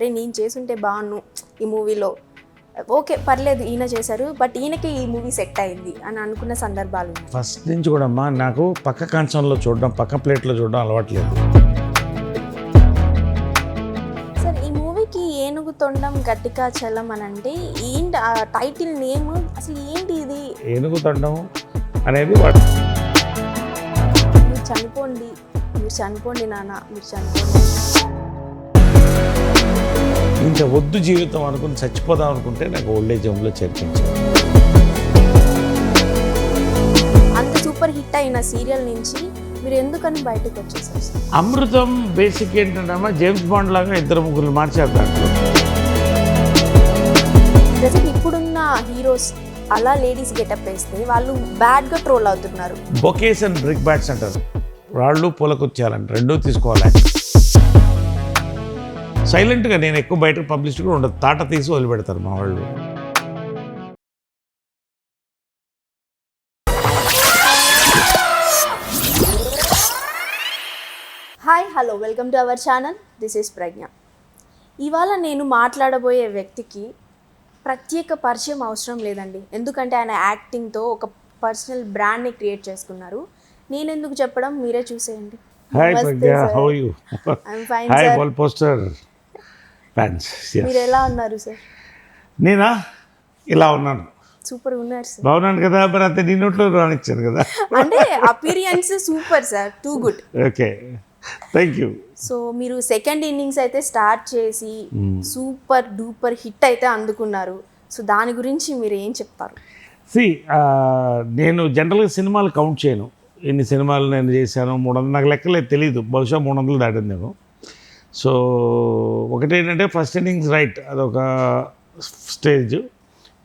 అరే నేను చేసుంటే బాగున్ను ఈ మూవీలో, ఓకే పర్లేదు ఈయన చేశారు, బట్ ఈయనకి ఈ మూవీ సెట్ అయింది అని అనుకున్న సందర్భాలు ఉన్నాయి? ఫస్ట్ నుంచి కూడా అమ్మా నాకు పక్క కంచంలో చూడడం, పక్క ప్లేట్లో చూడడం అలవాట్లేదు. సార్ ఈ మూవీకి ఏనుగు తొండం గట్టిగా చలం అని అంటే ఏంటి ఆ టైటిల్ నేమ్, అసలు ఏంటి ఇది? ఏనుగు తొండం అనేది వాడు మీరు చనిపోండి, మీరు చనిపోండి నాన్న, మీరు చనిపోండి. ఇంకా వద్దు జీవితం అనుకుని చచ్చిపోదాం అనుకుంటే నాకు ఓల్డేజ్ హోమ్లో చేర్పించాను. అంత సూపర్ హిట్ అయిన సీరియల్ నుంచి మీరు ఎందుకని బయటకు వచ్చేసారు సార్? అమృతం బేసిక్ ఏంటంటే జేమ్స్ బాండ్ లాగా ఇద్దరు ముగ్గురు మార్చారు దాంట్లో. ప్రజెంట్ ఇప్పుడున్న హీరోస్ అలా లేడీస్ గెటప్ వేస్తే వాళ్ళు బ్యాడ్గా ట్రోల్ అవుతున్నారు. బొకేస్ అండ్ బ్రిక్ బ్యాట్స్ అంటారు, రాళ్ళు పూలకొచ్చేయాలంట, రెండూ తీసుకోవాలి. సైలెంట్గా నేను ఎక్కువ బయటకు పబ్లిసిటీ కూడా ఉండదు, తాట తీసి వదిలిపెడతారు మా వాళ్ళు. Hi hello, welcome to our channel, this is Pragna. ఇవాళ నేను మాట్లాడబోయే వ్యక్తికి ప్రత్యేక పరిచయం అవసరం లేదండి, ఎందుకంటే ఆయన యాక్టింగ్తో ఒక పర్సనల్ బ్రాండ్ని క్రియేట్ చేసుకున్నారు. నేను ఎందుకు చెప్పడం, మీరే చూసేయండి. Hi Pragya, how are you? I'm fine hi sir. Wall poster fans. మీరు ఎలా ఉన్నారు సార్? నేనా ఇలా ఉన్నాను, సూపర్ ఉన్నారు సార్. బాగున్నాను కదా, మరి అంతే నీ నోట్లో రానిచ్చాను కదా. అంటే appearance super sir, too good. Okay, thank you. So మీరు సెకండ్ ఇన్నింగ్స్ అయితే స్టార్ట్ చేసి సూపర్ డూపర్ హిట్ అయితే అందుకున్నారు. సో దాని గురించి మీరు ఏం చెప్తారు? నేను జనరల్గా సినిమాలు కౌంట్ చేయను, ఎన్ని సినిమాలు నేను చేశాను. 300 నాకు లెక్కలేదు, తెలీదు, బహుశా 300 దాటింది నేను. సో ఒకటేంటంటే ఫస్ట్ ఇన్నింగ్స్ రైట్, అదొక స్టేజ్.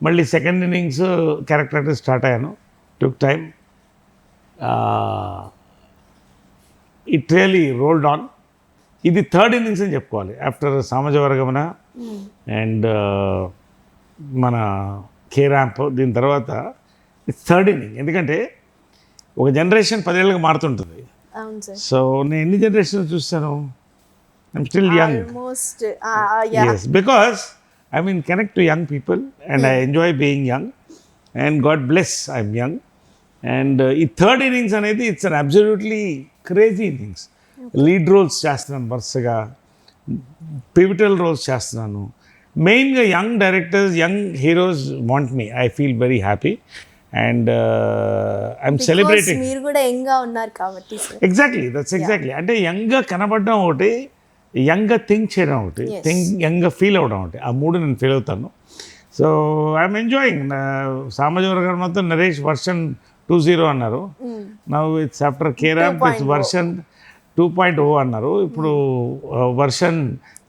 మళ్ళీ second innings character artist start అయ్యాను, took time. It really rolled on. ఇది థర్డ్ ఇన్నింగ్స్ అని చెప్పుకోవాలి, ఆఫ్టర్ సామాజ వర్గమన అండ్ మన కే ర్యాంప్. దీని తర్వాత ఇట్స్ థర్డ్ ఇన్నింగ్, ఎందుకంటే ఒక జనరేషన్ 10 ఏళ్ళకి మారుతుంటుంది. అవును సార్. సో నేను ఎన్ని జనరేషన్ చూస్తాను, I'm still young. Almost, Yes, because I mean connect to young people and I enjoy being young, and God bless I'm young. And ఈ థర్డ్ ఇన్నింగ్స్ అనేది it's an absolutely crazy innings. Lead roles చేస్తున్నాను వరుసగా, pivotal roles చేస్తున్నాను. మెయిన్గా young directors, young heroes want me. I feel very happy and I'm celebrating. మీరు కూడా యంగ్గా ఉన్నారు కాబట్టి సార్. Exactly, that's exactly. అంటే యంగ్గా కనబడడం ఒకటి, యంగ్గా థింక్ చేయడం ఒకటి, యంగ్గా ఫీల్ అవ్వడం ఒకటి, ఆ మూడు నేను ఫీల్ అవుతాను. So I'm enjoying. సామాజిక వర్గం మొత్తం నరేష్ వర్షన్ 2.0 అన్నారు, now it's after carrom it's version 2.0 అన్నారు, ఇప్పుడు వర్షన్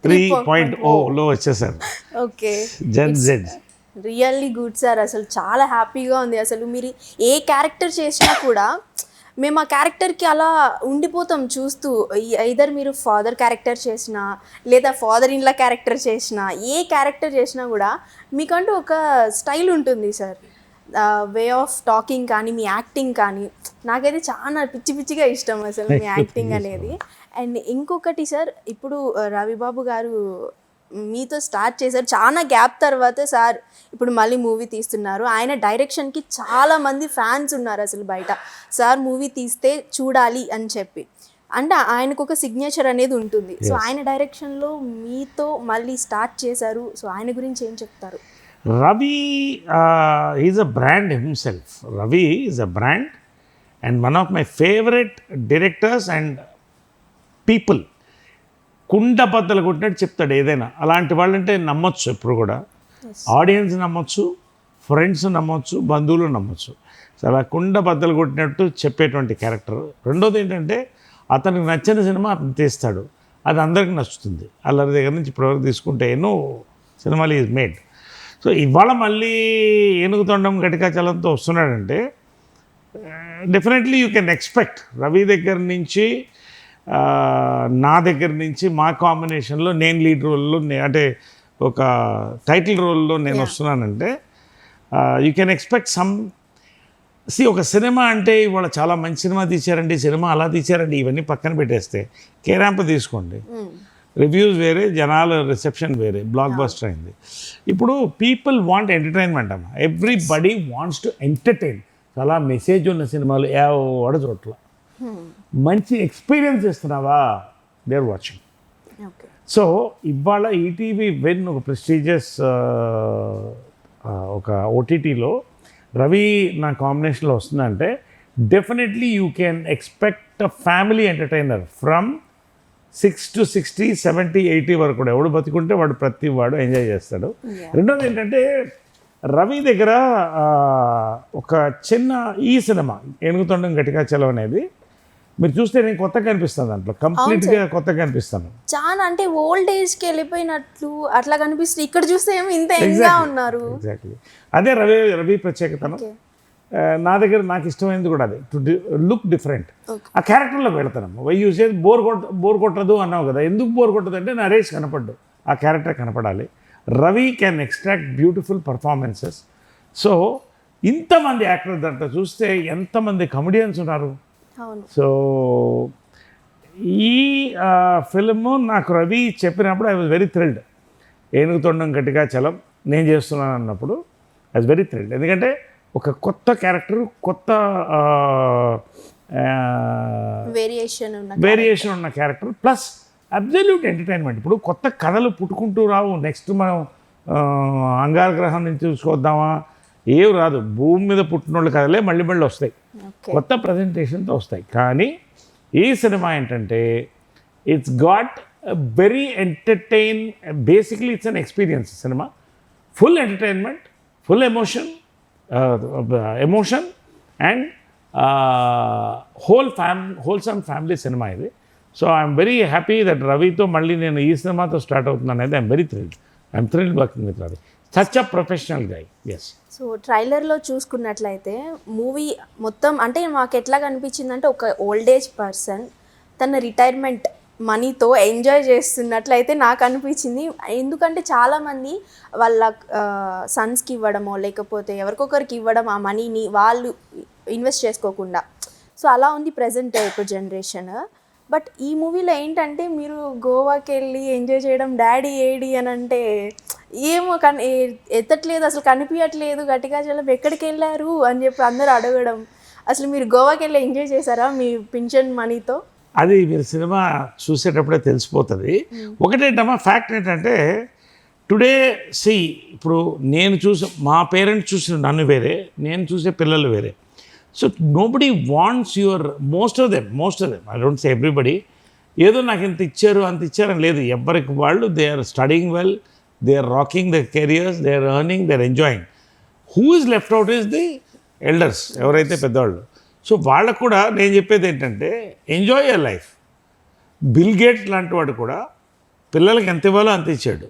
3.0లో వచ్చేసారు. ఓకే, జెన్ జెడ్. Really good sir. అసలు చాలా హ్యాపీగా ఉంది. అసలు మీరు ఏ క్యారెక్టర్ చేసినా కూడా మేము ఆ క్యారెక్టర్కి అలా ఉండిపోతాం చూస్తూ. ఐదర్ మీరు ఫాదర్ క్యారెక్టర్ చేసినా లేదా ఫాదర్ ఇన్లా క్యారెక్టర్ చేసినా, ఏ క్యారెక్టర్ చేసినా కూడా మీకంటూ ఒక స్టైల్ ఉంటుంది సార్. వే ఆఫ్ టాకింగ్ కానీ, మీ యాక్టింగ్ కానీ నాకైతే చాలా పిచ్చి పిచ్చిగా ఇష్టం అసలు మీ యాక్టింగ్ అనేది. అండ్ ఇంకొకటి సార్, ఇప్పుడు రవిబాబు గారు మీతో స్టార్ట్ చేశారు, చాలా గ్యాప్ తర్వాత సార్ ఇప్పుడు మళ్ళీ మూవీ తీస్తున్నారు. ఆయన డైరెక్షన్కి చాలామంది ఫ్యాన్స్ ఉన్నారు అసలు బయట, సార్ మూవీ తీస్తే చూడాలి అని చెప్పి. అంటే ఆయనకు ఒక సిగ్నేచర్ అనేది ఉంటుంది. సో ఆయన డైరెక్షన్లో మీతో మళ్ళీ స్టార్ట్ చేశారు. సో ఆయన గురించి ఏం చెప్తారు? Ravi is a brand himself. Ravi is a brand and one of my favorite directors and people. కుండ బద్దలు కొట్టినట్టు చెప్తాడు ఏదైనా. అలాంటి వాళ్ళంటే నమ్మొచ్చు, ఎప్పుడు కూడా ఆడియన్స్ నమ్మొచ్చు, ఫ్రెండ్స్ నమ్మొచ్చు, బంధువులు నమ్మొచ్చు. సో అలా కుండ బద్దలు కొట్టినట్టు చెప్పేటువంటి క్యారెక్టర్. రెండోది ఏంటంటే అతనికి నచ్చిన సినిమా అతను తీస్తాడు, అది అందరికీ నచ్చుతుంది. అల్లరి దగ్గర నుంచి ఇప్పటివరకు తీసుకుంటే ఎన్నో సినిమాలు ఈజ్ మేడ్. సో ఇవాళ మళ్ళీ ఏనుగు తొండం గట్టిగా చలంతో వస్తున్నాడంటే definitely you can expect Ravi దగ్గర నుంచి, నా దగ్గర నుంచి, మా కాంబినేషన్లో నేను లీడ్ రోల్లో, అంటే ఒక టైటిల్ రోల్లో నేను వస్తున్నానంటే యూ కెన్ ఎక్స్పెక్ట్ సమ్. ఒక సినిమా అంటే ఇవాళ చాలా మంచి సినిమా తీశారండి, సినిమా అలా తీశారండి, ఇవన్నీ పక్కన పెట్టేస్తే కే ర్యాంప్ తీసుకోండి. రివ్యూస్ వేరే, జనాల రిసెప్షన్ వేరే, బ్లాక్ బస్టర్ అయింది. ఇప్పుడు పీపుల్ వాంట్ ఎంటర్టైన్మెంట్ అమ్మ, ఎవ్రీబడి వాంట్స్ టు ఎంటర్టైన్. చాలా మెసేజ్ ఉన్న సినిమాలు ఎవడ చోట్ల మంచి ఎక్స్పీరియన్స్ ఇస్తున్నావా, they are watching. Okay. So ఇవాళ ఈటీవీ వెన్ ఒక ప్రెస్టీజియస్ ఒక ఓటీటీలో రవి నా కాంబినేషన్లో వస్తుందంటే definitely you can expect a family entertainer from 6 to 60, 70, 80 వరకు కూడా ఎవడు బతికుంటే వాడు ప్రతి వాడు ఎంజాయ్ చేస్తాడు. రెండోది ఏంటంటే రవి దగ్గర ఒక చిన్న ఈ సినిమా ఏనుగుతొండం గట్టిగా చలం అనేది మీరు చూస్తే నేను కొత్తగా కనిపిస్తాను, దాంట్లో కంప్లీట్గా కొత్తగా కనిపిస్తాను. చాలా అంటే ఓల్డ్ ఏజ్కి వెళ్ళిపోయినట్లు అట్లా కనిపిస్తుంది. ఇక్కడ చూస్తే ఏమో ఇంత యంగ్గా ఉన్నారు. ఎగ్జాక్ట్లీ అదే రవి ప్రత్యేకతను. నా దగ్గర నాకు ఇష్టమైనది కూడా అదే, టు లుక్ డిఫరెంట్. ఆ క్యారెక్టర్లోకి వెళ్తాను. వై యూజ్ బోర్ కొట్టదు అన్నావు కదా, ఎందుకు బోర్ కొట్టదు అంటే నరేష్ కనపడ్డు, ఆ క్యారెక్టర్ కనపడాలి. Ravi can extract beautiful performances. So ఇంతమంది యాక్టర్స్ దాంట్లో చూస్తే ఎంతమంది కమెడియన్స్ ఉన్నారు. సో ఈ ఫిల్మ్ నాకు రవి చెప్పినప్పుడు I was very thrilled. Enugutondam గట్టిగా చలం నేను చేస్తున్నాను అన్నప్పుడు ఐ వాజ్ వెరీ థ్రిల్డ్. ఎందుకంటే ఒక కొత్త క్యారెక్టర్, కొత్త వేరియేషన్ ఉన్న క్యారెక్టర్, ప్లస్ అబ్జల్యూట్ ఎంటర్టైన్మెంట్. ఇప్పుడు కొత్త కథలు పుట్టుకుంటూ రావు. నెక్స్ట్ మనం అంగార గ్రహం నుంచి చూసుకొద్దామా, ఏవి రాదు. భూమి మీద పుట్టినోళ్ళు కథలే మళ్ళీ వస్తాయి, కొత్త ప్రజెంటేషన్తో వస్తాయి. కానీ ఈ సినిమా ఏంటంటే it's got very entertain. Basically it's an experience cinema. Full entertainment, full emotion and wholesome family cinema ఇది. So I'm very happy that రవితో మళ్ళీ నేను ఈ సినిమాతో స్టార్ట్ అవుతున్నాను అనేది I'm very thrilled. I'm thrilled working with Ravi, such a professional guy. Yes. So ట్రైలర్లో చూసుకున్నట్లయితే మూవీ మొత్తం అంటే మాకు ఎట్లా కనిపించిందంటే ఒక ఓల్డ్ ఏజ్ పర్సన్ తన రిటైర్మెంట్ మనీతో ఎంజాయ్ చేస్తున్నట్లయితే నాకు అనిపించింది. ఎందుకంటే చాలామంది వాళ్ళ సన్స్కి ఇవ్వడమో లేకపోతే ఎవరికొకరికి ఇవ్వడం ఆ మనీని వాళ్ళు ఇన్వెస్ట్ చేసుకోకుండా. సో అలా ఉంది ప్రజెంట్ ఇప్పుడు జనరేషన్. బట్ ఈ మూవీలో ఏంటంటే మీరు గోవాకి వెళ్ళి ఎంజాయ్ చేయడం, డాడీ ఏడి అని అంటే ఏమో ఎత్తట్లేదు, అసలు కనిపించట్లేదు, గట్టిగా చలం ఎక్కడికి వెళ్ళారు అని చెప్పి అందరూ అడగడం. అసలు మీరు గోవాకి వెళ్ళి ఎంజాయ్ చేశారా మీ పింఛన్ మనీతో? అది మీరు సినిమా చూసేటప్పుడే తెలిసిపోతుంది. ఒకటేంటమ్మా ఫ్యాక్ట్ ఏంటంటే టుడే ఇప్పుడు నేను మా పేరెంట్స్ చూసిన నన్ను వేరే, నేను చూసే పిల్లలు వేరే. So nobody wants most of them I don't say everybody ఏదో నాకు ఇంత ఇచ్చారు అంత ఇచ్చారని లేదు. ఎవరికి వాళ్ళు they are studying well, they are rocking the careers, they are earning, they are enjoying. Who is left out is the elders, ఎవరైతే పెద్దవాళ్ళు. సో వాళ్ళకు కూడా నేను చెప్పేది ఏంటంటే enjoy your life. Bill Gates లాంటి వాడు కూడా పిల్లలకి ఎంత ఇవ్వాలో అంత ఇచ్చాడు.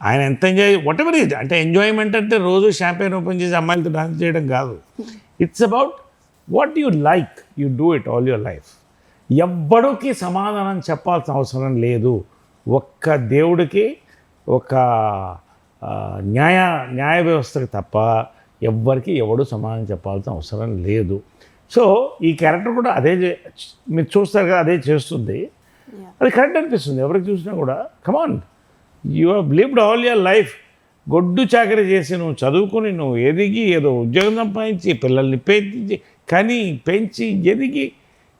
ఆయన ఎంత ఎంజాయ్ వాట్ ఎవర్ ఈజ్ అంటే ఎంజాయ్మెంట్ అంటే రోజు షాంపెయిన్ ఓపెన్ చేసి అమ్మాయిలతో డాన్స్ చేయడం కాదు. It's about what you like, you do it all your life. ఎవ్వడికి సమాధానం చెప్పాల్సిన అవసరం లేదు. ఒక్క దేవుడికి, ఒక న్యాయ వ్యవస్థకి తప్ప ఎవ్వరికి ఎవడు సమాధానం చెప్పాల్సిన అవసరం లేదు. సో ఈ క్యారెక్టర్ కూడా అదే మీరు చూస్తారు కదా, అదే చేస్తుంది. అది కరెక్ట్ అనిపిస్తుంది ఎవరికి చూసినా కూడా. Come on, you have lived all your life. గొడ్డు చాకరీ చేసి నువ్వు చదువుకుని నువ్వు ఎదిగి ఏదో ఉద్యోగం సంపాదించి పిల్లల్ని పెంచి ఎదిగి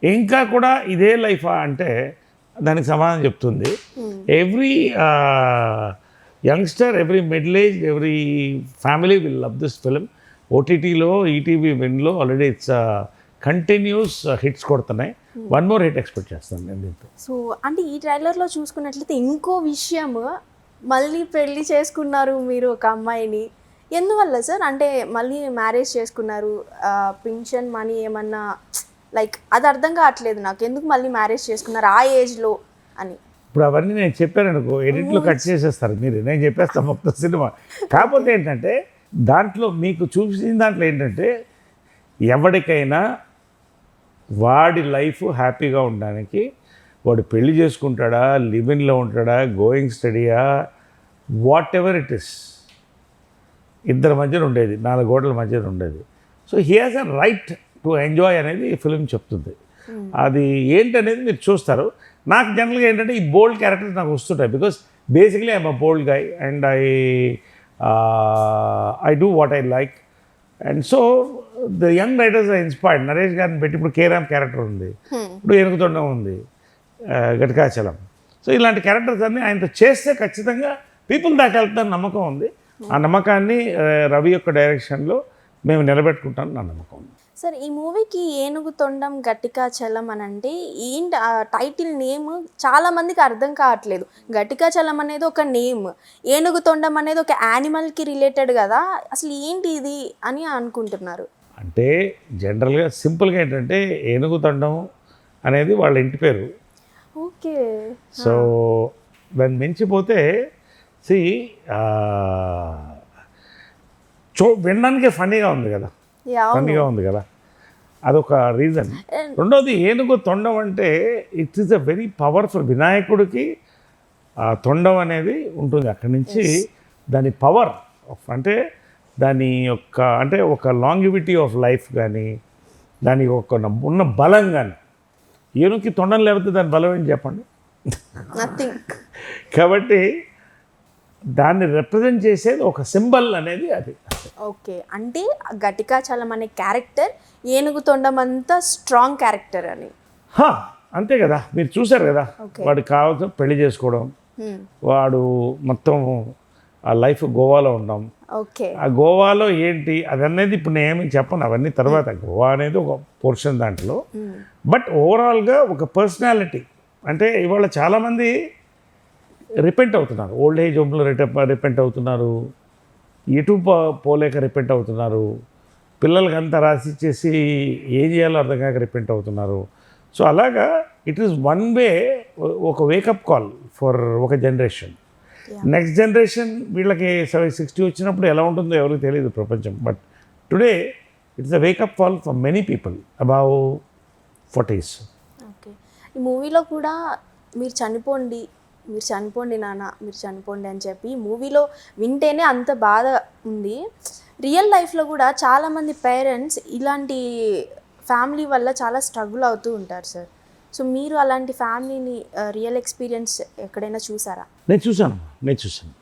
ఇంకా కూడా ఇదే లైఫా అంటే దానికి సమాధానం చెప్తుంది. Every youngster, every middle age, every family will love this film. ఓటీటీలో ఈటీవీ విన్లో ఆల్రెడీ ఇట్స్ కంటిన్యూస్ హిట్స్ కొడుతున్నాయి. వన్ మోర్ హిట్ ఎక్స్పెక్ట్ చేస్తాను నేను దీంతో. సో అంటే ఈ ట్రైలర్లో చూసుకున్నట్లయితే ఇంకో విషయం, మళ్ళీ పెళ్ళి చేసుకున్నారు మీరు ఒక అమ్మాయిని. ఎందువల్ల సార్? అంటే మళ్ళీ మ్యారేజ్ చేసుకున్నారు, పింఛన్ మనీ ఏమన్నా లైక్ అది అర్థం కావట్లేదు నాకు. ఎందుకు మళ్ళీ మ్యారేజ్ చేసుకున్నారు ఆ ఏజ్లో అని. ఇప్పుడు అవన్నీ నేను చెప్పాను అనుకో, ఎడిట్లో కట్ చేసేస్తారు మీరు, నేను చెప్పేస్తాను మొత్తం సినిమా. కాకపోతే ఏంటంటే దాంట్లో మీకు చూపించిన దాంట్లో ఏంటంటే ఎవరికైనా వాడి లైఫ్ హ్యాపీగా ఉండడానికి వాడు పెళ్లి చేసుకుంటాడా, లివిన్లో ఉంటాడా, గోయింగ్ స్టడీయా, వాట్ ఎవర్ ఇట్ ఇస్, ఇద్దరి మధ్యన ఉండేది, 4 గోడల మధ్యన ఉండేది. So he has a right to enjoy అనేది ఈ ఫిలిం చెప్తుంది. అది ఏంటనేది మీరు చూస్తారు. నాకు జనరల్గా ఏంటంటే ఈ బోల్డ్ క్యారెక్టర్స్ నాకు వస్తుంటాయి, because basically I'm a bold guy and I do what I like. And so the young writers are inspired. Naresh గారిని పెట్టి ఇప్పుడు కేరామ్ క్యారెక్టర్ ఉంది, ఇప్పుడు ఏనుగుతొండం ఉంది, ఘటకాచలం. సో ఇలాంటి క్యారెక్టర్స్ అన్నీ ఆయనతో చేస్తే ఖచ్చితంగా పీపుల్ దాకా వెళ్తారని నమ్మకం ఉంది. ఆ నమ్మకాన్ని రవి యొక్క డైరెక్షన్లో మేము నిలబెట్టుకుంటామని నా నమ్మకం ఉంది. సార్ ఈ మూవీకి ఏనుగు తొండం ఘటికాచలం అని అంటే ఏంటి ఆ టైటిల్ నేమ్ చాలా మందికి అర్థం కావట్లేదు. ఘటికాచలం అనేది ఒక నేమ్, ఏనుగు తొండం అనేది ఒక యానిమల్కి రిలేటెడ్ కదా, అసలు ఏంటి ఇది అని అనుకుంటున్నారు. అంటే జనరల్గా సింపుల్గా ఏంటంటే ఏనుగుతొండం అనేది వాళ్ళ ఇంటి పేరు. ఓకే. సో దాన్ని మించిపోతే వినడానికే ఫన్నీగా ఉంది కదా, ఫన్నీగా ఉంది కదా, అదొక రీజన్. రెండోది ఏనుగు తొండం అంటే it is a very powerful. వినాయకుడికి ఆ తొండం అనేది ఉంటుంది, అక్కడి నుంచి దాని పవర్ అంటే దాని యొక్క అంటే ఒక లాంగివిటీ ఆఫ్ లైఫ్ కానీ దాని ఒక ఉన్న బలం కానీ. ఏనుగుకి తొండం లేకపోతే దాని బలం ఏంటి చెప్పండి? నథింగ్. కాబట్టి దాన్ని రిప్రజెంట్ చేసేది ఒక సింబల్ అనేది అది. ఓకే, అంటే ఘటికాచలం అనే క్యారెక్టర్ ఏనుగు తొండం అంతా స్ట్రాంగ్ క్యారెక్టర్ అని. అంతే కదా, మీరు చూసారు కదా, వాడికి కావాల్సిన పెళ్లి చేసుకోవడం, వాడు మొత్తం ఆ లైఫ్ గోవాలో ఉండడం. ఓకే, ఆ గోవాలో ఏంటి అది అనేది ఇప్పుడు నేను ఏమి చెప్పను, అవన్నీ తర్వాత. గోవా అనేది ఒక పోర్షన్ దాంట్లో. బట్ ఓవరాల్గా ఒక పర్సనాలిటీ. అంటే ఇవాళ చాలామంది రిపెంట్ అవుతున్నారు, ఓల్డ్ ఏజ్ హోమ్లో రిపెంట్ అవుతున్నారు, ఎటు పోలేక రిపెంట్ అవుతున్నారు, పిల్లలకి అంతా రాసిచ్చేసి ఏం చేయాలో అర్థం కాక రిపెంట్ అవుతున్నారు. సో అలాగా ఇట్ ఈస్ వన్ వే, ఒక వేకప్ కాల్ ఫర్ ఒక జనరేషన్. నెక్స్ట్ జనరేషన్ వీళ్ళకి 60 వచ్చినప్పుడు ఎలా ఉంటుందో ఎవరికి తెలియదు ప్రపంచం. But today it's a wake up call for many people above 40s. Okay, ఈ మూవీలో కూడా మీరు చనిపోండి నాన్న, మీరు చనిపోండి అని చెప్పి మూవీలో వింటేనే అంత బాధ ఉంది. రియల్ లైఫ్లో కూడా చాలామంది పేరెంట్స్ ఇలాంటి ఫ్యామిలీ వల్ల చాలా స్ట్రగుల్ అవుతూ ఉంటారు సార్. సో మీరు అలాంటి ఫ్యామిలీని రియల్ ఎక్స్పీరియన్స్ ఎక్కడైనా చూసారా? నేను చూశాను.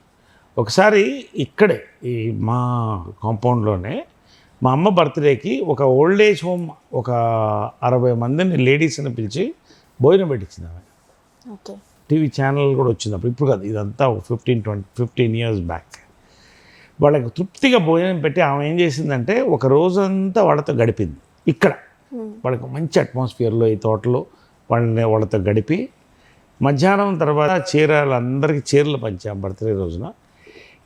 ఒకసారి ఇక్కడే ఈ మా కాంపౌండ్లోనే మా అమ్మ బర్త్డేకి ఒక ఓల్డ్ ఏజ్ హోమ్ ఒక 60 మందిని లేడీస్ని పిలిచి భోజనం పెట్టించింది ఆమె. ఓకే, టీవీ ఛానల్ కూడా వచ్చినప్పుడు, ఇప్పుడు కాదు, ఇదంతా 15 years బ్యాక్. వాళ్ళకి తృప్తిగా భోజనం పెట్టి ఆమె ఏం చేసిందంటే ఒక రోజంతా వాళ్ళతో గడిపింది. ఇక్కడ వాళ్ళకి మంచి అట్మాస్ఫియర్లో ఈ తోటలో వాళ్ళతో గడిపి మధ్యాహ్నం తర్వాత అందరికీ చీరలు పంచాం బర్త్డే రోజున.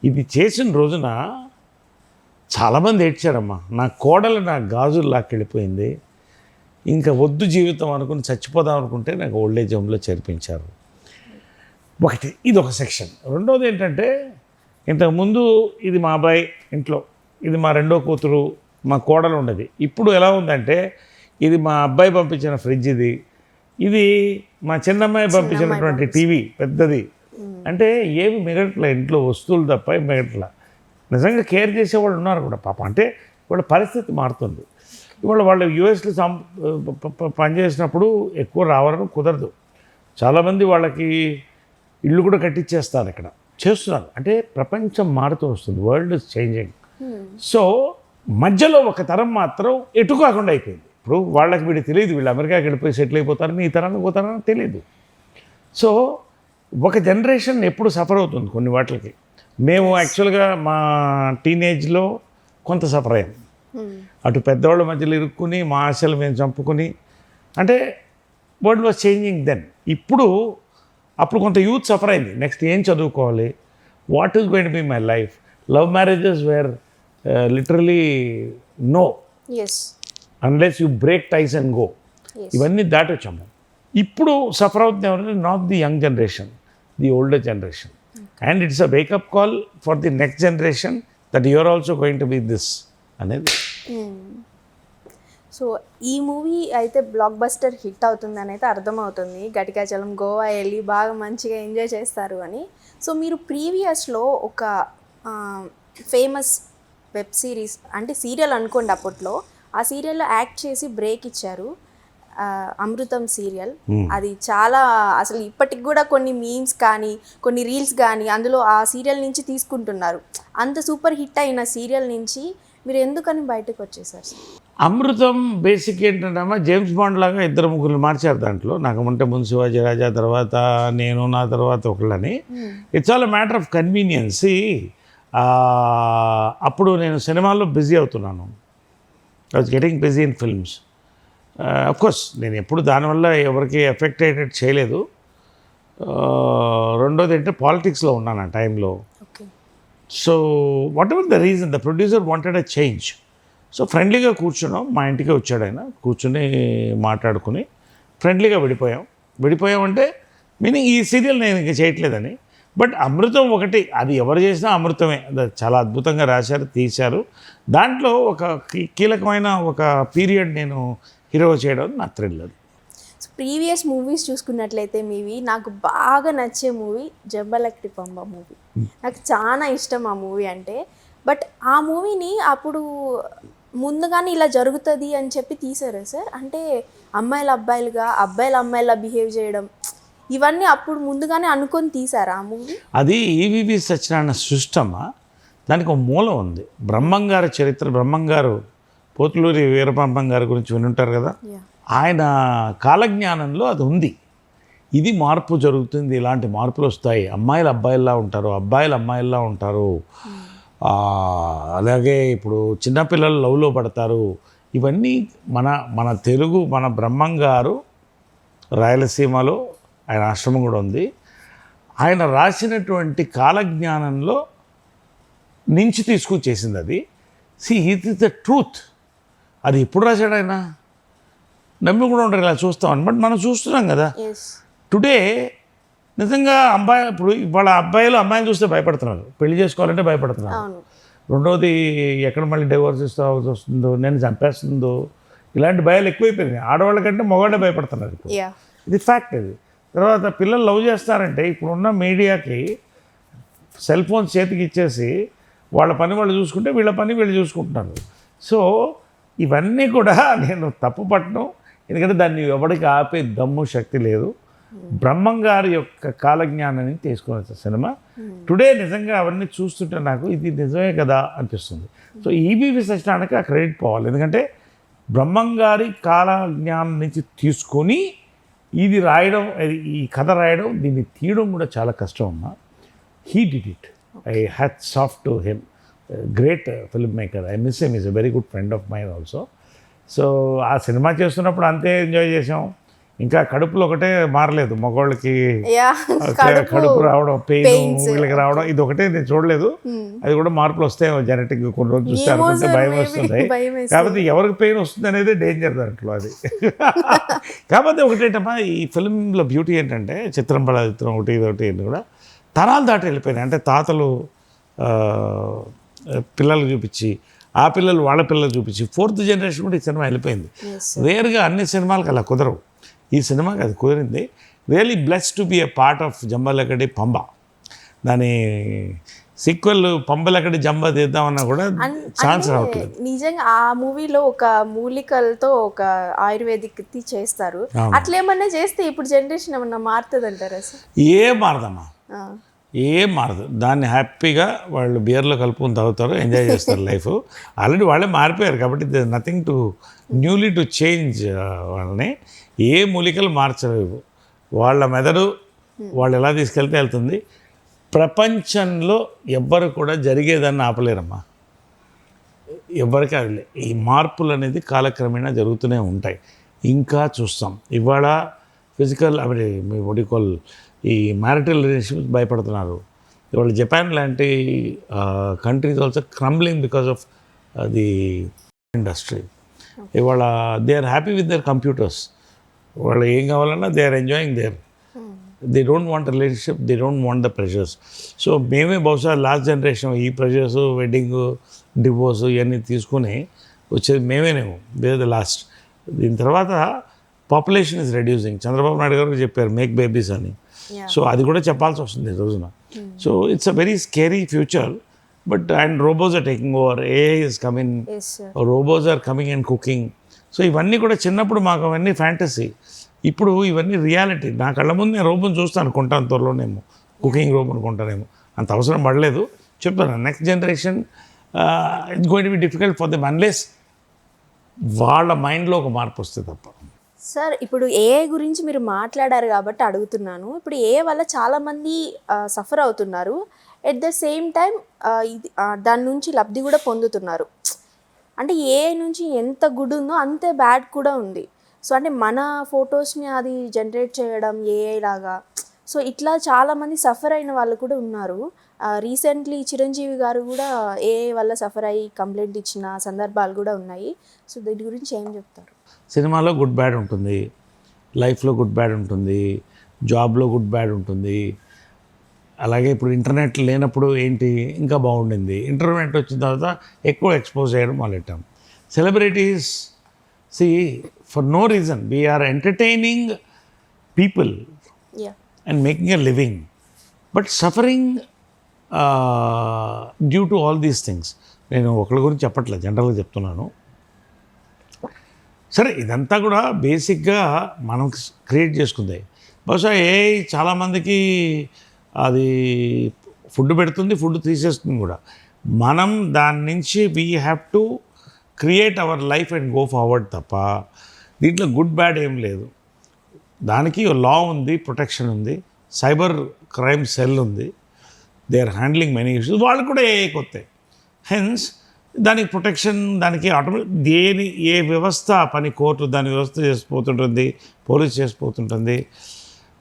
ఇది చేసిన రోజున చాలామంది ఏడ్చారమ్మా. నా కోడలు నా గాజులు లాక్కెళ్ళిపోయింది, ఇంకా వద్దు జీవితం అనుకుని చచ్చిపోదాం అనుకుంటే నాకు ఓల్డ్ ఏజ్ హోమ్లో చేర్పించారు. ఒకటి ఇది ఒక సెక్షన్. రెండోది ఏంటంటే ఇంతకుముందు ఇది మా అబ్బాయి ఇంట్లో, ఇది మా రెండో కూతురు, మా కోడలు ఉండేది. ఇప్పుడు ఎలా ఉందంటే ఇది మా అబ్బాయి పంపించిన ఫ్రిడ్జ్, ఇది మా చిన్నమ్మాయి పంపించినటువంటి టీవీ పెద్దది. అంటే ఏమి మిగట్ల ఇంట్లో వస్తువులు తప్ప మిగట్ల. నిజంగా కేర్ చేసేవాళ్ళు ఉన్నారు కూడా పాపం. అంటే వాళ్ళ పరిస్థితి మారుతుంది. ఇవాళ వాళ్ళు యూఎస్లో పనిచేసినప్పుడు ఎక్కువ రావడం కుదరదు. చాలామంది వాళ్ళకి ఇల్లు కూడా కట్టించేస్తారు, ఇక్కడ చేస్తున్నారు. అంటే ప్రపంచం మారుతూ వస్తుంది, వరల్డ్ ఇస్ చేంజింగ్. సో మధ్యలో ఒక తరం మాత్రం ఎటు కాకుండా అయిపోయింది. ఇప్పుడు వాళ్ళకి వీడు తెలియదు, వీళ్ళు అమెరికాకి వెళ్ళిపోయి సెటిల్ అయిపోతారని, ఈ తరానికి పోతారని తెలియదు. సో ఒక జనరేషన్ ఎప్పుడు సఫర్ అవుతుంది కొన్ని వాటికి. మేము యాక్చువల్గా మా టీనేజ్లో కొంత సఫర్ అయ్యాం. అటు పెద్దవాళ్ళ మధ్యలో ఇరుక్కుని మా ఆశలు మేము చంపుకుని, అంటే వరల్డ్ వాజ్ చేంజింగ్ దెన్. అప్పుడు కొంత యూత్ సఫర్ అయింది. నెక్స్ట్ ఏం చదువుకోవాలి, what is going to be my life. Love marriages were literally no, unless you break ties and go. ఇవన్నీ దాటొచ్చాము. ఇప్పుడు సఫర్ అవుతుంది ఎవరంటే not the young generation, the older generation. And it's a wake up call for the next generation that you're also going to be this అనేది. So ఈ movie అయితే blockbuster hit అవుతుందని అయితే అర్థమవుతుంది. ఘటికాచలం గోవా వెళ్ళి బాగా మంచిగా ఎంజాయ్ చేస్తారు అని. సో మీరు ప్రీవియస్లో ఒక ఫేమస్ వెబ్ సిరీస్ అంటే సీరియల్ అనుకోండి, అప్పట్లో ఆ సీరియల్లో యాక్ట్ చేసి బ్రేక్ ఇచ్చారు. అమృతం సీరియల్ అది చాలా అసలు ఇప్పటికి కూడా కొన్ని మీమ్స్ కానీ కొన్ని రీల్స్ కానీ అందులో ఆ సీరియల్ నుంచి తీసుకుంటున్నారు. అంత సూపర్ హిట్ అయిన సీరియల్ నుంచి మీరు ఎందుకని బయటకు వచ్చేసారు సార్? అమృతం బేసిక్ ఏంటంటే జేమ్స్ బాండ్ లాగా ఇద్దరు ముగ్గురు మార్చారు దాంట్లో. నాకు ముంటే ముందు శివాజీ రాజా, తర్వాత నేను, నా తర్వాత ఒకళ్ళని. It's all matter of convenience. అప్పుడు నేను సినిమాల్లో బిజీ అవుతున్నాను. I was getting busy in films. Course నేను ఎప్పుడు దానివల్ల ఎవరికి ఎఫెక్ట్ అయ్యేటట్టు చేయలేదు. రెండోది అంటే పాలిటిక్స్లో ఉన్నాను ఆ టైంలో. So what ever the reason, the producer wanted a change. So ఫ్రెండ్లీగా కూర్చున్నాం, మా ఇంటికే వచ్చాడు ఆయన, కూర్చుని మాట్లాడుకుని ఫ్రెండ్లీగా విడిపోయామంటే మీనింగ్ ఈ సీరియల్ నేను ఇంక చేయట్లేదని. బట్ అమృతం ఒకటి, అది ఎవరు చేసినా అమృతమే. అది చాలా అద్భుతంగా రాశారు, తీశారు. దాంట్లో ఒక కీలకమైన ఒక పీరియడ్ నేను హీరో చేయడం నా థ్రిల్. అది ప్రీవియస్ మూవీస్ చూసుకున్నట్లయితే మీవి నాకు బాగా నచ్చే మూవీ జంబలకడి పంబ మూవీ. నాకు చాలా ఇష్టం ఆ మూవీ అంటే. బట్ ఆ మూవీని అప్పుడు ముందుగానే ఇలా జరుగుతుంది అని చెప్పి తీసారా సార్? అంటే అమ్మాయిలు అబ్బాయిలుగా, అబ్బాయిలు అమ్మాయిలా బిహేవ్ చేయడం, ఇవన్నీ అప్పుడు ముందుగానే అనుకొని తీసారా ఆ మూవీ? అది ఈవీవి సత్యనారాయణ సృష్టమా, దానికి ఒక మూలం ఉంది. బ్రహ్మంగారు చరిత్ర, బ్రహ్మంగారు పోతులూరి వీరబ్రహ్మం గారి గురించి వినుంటారు కదా, ఆయన కాలజ్ఞానంలో అది ఉంది. ఇది మార్పు జరుగుతుంది, ఇలాంటి మార్పులు వస్తాయి, అమ్మాయిలు అబ్బాయిల్లా ఉంటారు, అబ్బాయిలు అమ్మాయిల్లా ఉంటారు, అలాగే ఇప్పుడు చిన్నపిల్లలు లవ్లో పడతారు. ఇవన్నీ మన తెలుగు, మన బ్రహ్మంగారు రాయలసీమలో ఆయన ఆశ్రమం కూడా ఉంది. ఆయన రాసినటువంటి కాలజ్ఞానంలో నుంచి తీసుకొచ్చేసింది అది. It is the truth. అది ఎప్పుడు రాశాడు ఆయన? నమ్మి కూడా ఉంటారు, ఇలా చూస్తామని. బట్ మనం చూస్తున్నాం కదా టుడే. నిజంగా అబ్బాయి ఇప్పుడు వాళ్ళ అబ్బాయిలు అమ్మాయిని చూస్తే భయపడుతున్నారు, పెళ్లి చేసుకోవాలంటే భయపడుతున్నారు. రెండోది ఎక్కడ మళ్ళీ డైవర్స్ ఇస్తాల్సి వస్తుందో, నేను చంపేస్తుందో, ఇలాంటి భయాలు ఎక్కువైపోయినాయి. ఆడవాళ్ళకంటే మగవాళ్ళే భయపడుతున్నారు ఇప్పుడు. ఇది ఫ్యాక్ట్. ఇది తర్వాత పిల్లలు లవ్ చేస్తారంటే ఇప్పుడున్న మీడియాకి సెల్ ఫోన్ చేతికి ఇచ్చేసి వాళ్ళ పని వాళ్ళు చూసుకుంటే వీళ్ళ పని వీళ్ళు చూసుకుంటున్నారు. సో ఇవన్నీ కూడా నేను తప్పు పట్టను, ఎందుకంటే దాన్ని ఎవరికి ఆపే దమ్ము శక్తి లేదు. బ్రహ్మంగారి యొక్క కాలజ్ఞానాన్ని తీసుకున్న సినిమా టుడే నిజంగా అవన్నీ చూస్తుంటే నాకు ఇది నిజమే కదా అనిపిస్తుంది. సో ఈవీవి సత్యనారాయణకి ఆ క్రెడిట్ పోవాలి, ఎందుకంటే బ్రహ్మంగారి కాలజ్ఞానం నుంచి తీసుకొని ఇది రాయడం, ఈ కథ రాయడం, దీన్ని తీయడం కూడా చాలా కష్టం అమ్మా. He did it. I hats off to him. Great film maker. I miss him. Is a very good friend of mine also. So ఆ సినిమా చేస్తున్నప్పుడు అంతే ఎంజాయ్ చేసాం. ఇంకా కడుపులో ఒకటే మారలేదు, మగవాళ్ళకి కడుపు రావడం, పెయిన్ వీళ్ళకి రావడం, ఇది ఒకటే నేను చూడలేదు. అది కూడా మార్పులు వస్తాయి జెనెటిక్, కొన్ని రోజులు చూస్తే అనుకుంటే భయం వస్తుంది. కాకపోతే ఎవరికి పెయిన్ వస్తుంది అనేది డేంజర్ దాంట్లో. అది కాకపోతే ఒకటేటమ్మా ఈ ఫిల్మ్లో బ్యూటీ ఏంటంటే చిత్రం చిత్రం ఒకటి ఇదొకటి కూడా తరాలు దాటి వెళ్ళిపోయినాయి. అంటే తాతలు పిల్లలు చూపించి, ఆ పిల్లలు వాళ్ళ పిల్లలు చూపించి, 4th జనరేషన్ కూడా ఈ సినిమా వెళ్ళిపోయింది. రేర్గా అన్ని సినిమాలకు అలా కుదరవు, ఈ సినిమాకి అది కుదిరింది. Really blessed to be a part of Jambalakadi Pamba. దాని సీక్వెల్ పంబలకడి జంబ తీద్దామన్నా కూడా ఛాన్స్ రావట్లేదు. నిజంగా ఆ మూవీలో ఒక మూలికలతో ఒక ఆయుర్వేదిక్ చేస్తారు, అట్లేమన్నా చేస్తే ఇప్పుడు జనరేషన్ ఏమన్నా మారుతుంది అంటారా సార్? ఏం మారదమ్మా, ఏం మారదు. దాన్ని హ్యాపీగా వాళ్ళు బియర్లో కలుపుకొని తాగుతారు, ఎంజాయ్ చేస్తారు లైఫ్. ఆల్రెడీ వాళ్ళే మారిపోయారు కాబట్టి they nothing to newly to change వాళ్ళని. ఏ మూలికలు మార్చలేవు. వాళ్ళ మెదడు వాళ్ళు ఎలా తీసుకెళ్తే వెళ్తుంది. ప్రపంచంలో ఎవ్వరు కూడా జరిగేదాన్ని ఆపలేరమ్మా, ఎవ్వరికి అది. ఈ మార్పులు అనేది కాలక్రమేణా జరుగుతూనే ఉంటాయి, ఇంకా చూస్తాం. ఇవాళ ఫిజికల్ ఒడికోల్ ఈ మ్యారిటల్ రిలేషన్షిప్స్ భయపడుతున్నారు. ఇవాళ జపాన్ లాంటి countries also crumbling because of the industry. ఇవాళ they are happy with their computers. వాళ్ళు ఏం కావాలన్నా they are enjoying there. They don't want relationship, they don't want the pressures. So మేమే బహుశా లాస్ట్ జనరేషన్ ఈ ప్రెషర్స్, వెడ్డింగ్, డివోర్స్ ఇవన్నీ తీసుకుని వచ్చేది మేమేనేమో. They the last. దీని తర్వాత population is reducing. Chandrababu Naidu garu చెప్పారు మేక్ బేబీస్ అని. సో అది కూడా చెప్పాల్సి వస్తుంది ఈ రోజున. So it's a very scary future. But and robots are taking over, AI is coming, robots are coming and cooking. So ఇవన్నీ కూడా చిన్నప్పుడు మాకు అవన్నీ ఫ్యాంటసీ, ఇప్పుడు ఇవన్నీ రియాలిటీ. నా కళ్ళ ముందు నేను రోబోని చూస్తాను అనుకుంటాను, త్వరలోనేమో కుకింగ్ రోబో అనుకుంటానేమో, అంత అవసరం పడలేదు చెప్తాను. Next generation it's going to be difficult for them unless వాళ్ళ మైండ్లో ఒక మార్పు వస్తే తప్ప. సార్ ఇప్పుడు ఏఐ గురించి మీరు మాట్లాడారు కాబట్టి అడుగుతున్నాను. ఇప్పుడు ఏఐ వల్ల చాలామంది సఫర్ అవుతున్నారు, ఎట్ ద సేమ్ టైం ఇది దాని నుంచి లబ్ధి కూడా పొందుతున్నారు. అంటే ఏఐ నుంచి ఎంత గుడ్ ఉందో అంతే బ్యాడ్ కూడా ఉంది. సో అంటే మన ఫొటోస్ని అది జనరేట్ చేయడం ఏఐ లాగా, సో ఇట్లా చాలామంది సఫర్ అయిన వాళ్ళు కూడా ఉన్నారు. రీసెంట్లీ చిరంజీవి గారు కూడా ఏఐ వల్ల సఫర్ అయ్యి కంప్లైంట్ ఇచ్చిన సందర్భాలు కూడా ఉన్నాయి. సో దీని గురించి ఏం చెప్తారు? సినిమాలో గుడ్ బ్యాడ్ ఉంటుంది, లైఫ్లో గుడ్ బ్యాడ్ ఉంటుంది, జాబ్లో గుడ్ బ్యాడ్ ఉంటుంది. అలాగే ఇప్పుడు ఇంటర్నెట్ లేనప్పుడు ఏంటి ఇంకా బాగుండింది, ఇంటర్నెట్ వచ్చిన తర్వాత ఎక్కువ ఎక్స్పోజ్ చేయడం మొదలెట్టాం. Celebrities see for no reason we're entertaining people yeah and making a living, but suffering due to all these things. నేను ఒకళ్ళ గురించి చెప్పట్లేదు, జనరల్గా చెప్తున్నాను. సరే ఇదంతా కూడా బేసిక్గా మనం క్రియేట్ చేసుకుంది. బహుశా ఏఐ చాలామందికి అది ఫుడ్ పెడుతుంది, ఫుడ్ తీసేస్తుంది కూడా. మనం దాని నుంచి we have to create our life and go forward తప్ప దీంట్లో గుడ్ బ్యాడ్ ఏం లేదు. దానికి లా ఉంది, ప్రొటెక్షన్ ఉంది, సైబర్ క్రైమ్ సెల్ ఉంది, they are handling many issues. వాళ్ళు కూడా ఏ కొత్త హెన్స్ దానికి ప్రొటెక్షన్, దానికి ఆటోమేటిక్ ఏ వ్యవస్థ పని కోర్టు దాని వ్యవస్థ చేసిపోతుంటుంది, పోలీస్ చేసిపోతుంటుంది.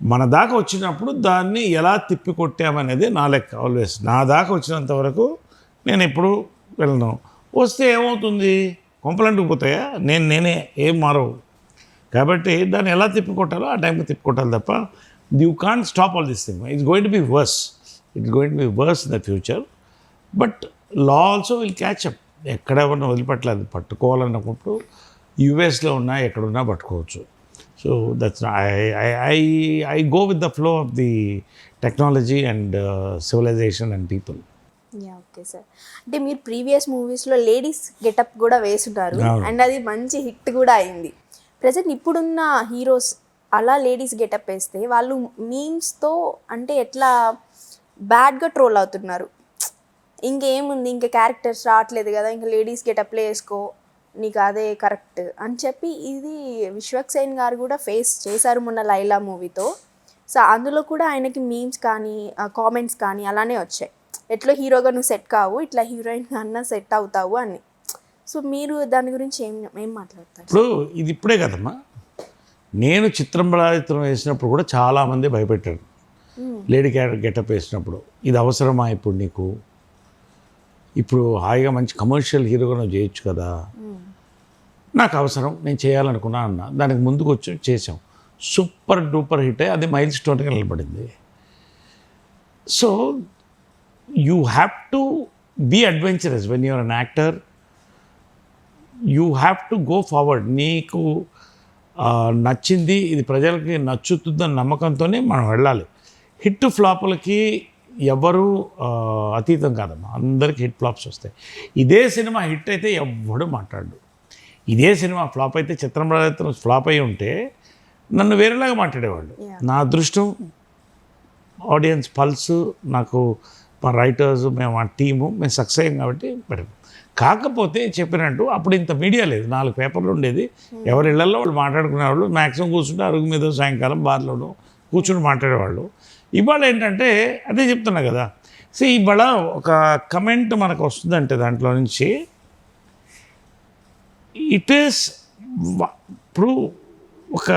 మన దాకా వచ్చినప్పుడు దాన్ని ఎలా తిప్పికొట్టామనేది నా లెక్క. ఆల్వేస్ నా దాకా వచ్చినంత వరకు నేను ఎప్పుడు వెళ్ళను. వస్తే ఏమవుతుంది, కొంపలంటుకు పోతాయా, నేనే ఏం మారవు. కాబట్టి దాన్ని ఎలా తిప్పికొట్టాలో ఆ టైంకి తిప్పికొట్టాలి తప్ప you can't stop all this thing. It's going to be worse, it's going to be worse in the future. But law also will catch up. ఎక్కడ ఎవరిని వదిలిపెట్టలేదు, పట్టుకోవాలన్నప్పుడు యూఎస్లో ఉన్నా ఎక్కడున్నా పట్టుకోవచ్చు. So that's I go with the flow of the technology and civilization and people. Ya okay sir. అంటే మీరు ప్రీవియస్ మూవీస్లో లేడీస్ గెటప్ కూడా వేసుంటారు అండ్ అది మంచి హిట్ కూడా అయింది. ప్రజెంట్ ఇప్పుడున్న హీరోస్ అలా లేడీస్ గెటప్ వేస్తే వాళ్ళు మీమ్స్తో అంటే ఎట్లా బ్యాడ్గా ట్రోల్ అవుతున్నారు. ఇంకేముంది, ఇంకా క్యారెక్టర్స్ రావట్లేదు కదా, ఇంకా లేడీస్ గెటప్లే వేసుకో, నీకు అదే కరెక్ట్ అని చెప్పి ఇది విశ్వక్సేన్ గారు కూడా ఫేస్ చేశారు మొన్న లైలా మూవీతో. సో అందులో కూడా ఆయనకి మీమ్స్ కానీ కామెంట్స్ కానీ అలానే వచ్చాయి, ఎట్లా హీరోగా నువ్వు సెట్ కావు, ఇట్లా హీరోయిన్గా అన్నా సెట్ అవుతావు అని. సో మీరు దాని గురించి ఏం మాట్లాడతారు? ఇప్పుడు ఇది ఇప్పుడే కదమ్మా, నేను చిత్రం వేసినప్పుడు కూడా చాలామంది భయపెట్టారు. లేడీ గెటప్ వేసినప్పుడు ఇది అవసరమా ఇప్పుడు నీకు, ఇప్పుడు హాయిగా మంచి కమర్షియల్ హీరోగా నువ్వు చేయొచ్చు కదా. నాకు అవసరం, నేను చేయాలనుకున్నా అన్న, దానికి ముందుకు వచ్చి చేసాం, సూపర్ డూపర్ హిట్ అయ్యి అది మైల్ స్టోన్గా నిలబడింది. So you have to be adventurous when you're an actor. You have to go forward. నీకు నచ్చింది, ఇది ప్రజలకి నచ్చుతుందని నమ్మకంతోనే మనం వెళ్ళాలి. హిట్ ఫ్లాపులకి ఎవరు అతీతం కాదమ్మా, అందరికీ హిట్ ఫ్లాప్స్ వస్తాయి. ఇదే సినిమా హిట్ అయితే ఎవ్వడు మాట్లాడు, ఇదే సినిమా ఫ్లాప్ అయితే, చిత్రం ఫ్లాప్ అయి ఉంటే నన్ను వేరేలాగా మాట్లాడేవాళ్ళు. నా అదృష్టం, ఆడియన్స్ పల్స్, నాకు మా రైటర్స్, మేము ఆ టీము, మేము సక్సెస్ అయ్యాం కాబట్టి పెట్టాం. కాకపోతే చెప్పినట్టు అప్పుడు ఇంత మీడియా లేదు, 4 పేపర్లు ఉండేది, ఎవరి ఇళ్లలో వాళ్ళు మాట్లాడుకునేవాళ్ళు. మ్యాక్సిమం కూర్చుంటే అరుగు మీద సాయంకాలం బార్లోనూ కూర్చుని మాట్లాడేవాళ్ళు. ఇవాళ ఏంటంటే అదే చెప్తున్నా కదా, సో ఇవాళ ఒక కమెంట్ మనకు వస్తుందంటే దాంట్లో నుంచి ఇట్ ఈస్, ఇప్పుడు ఒక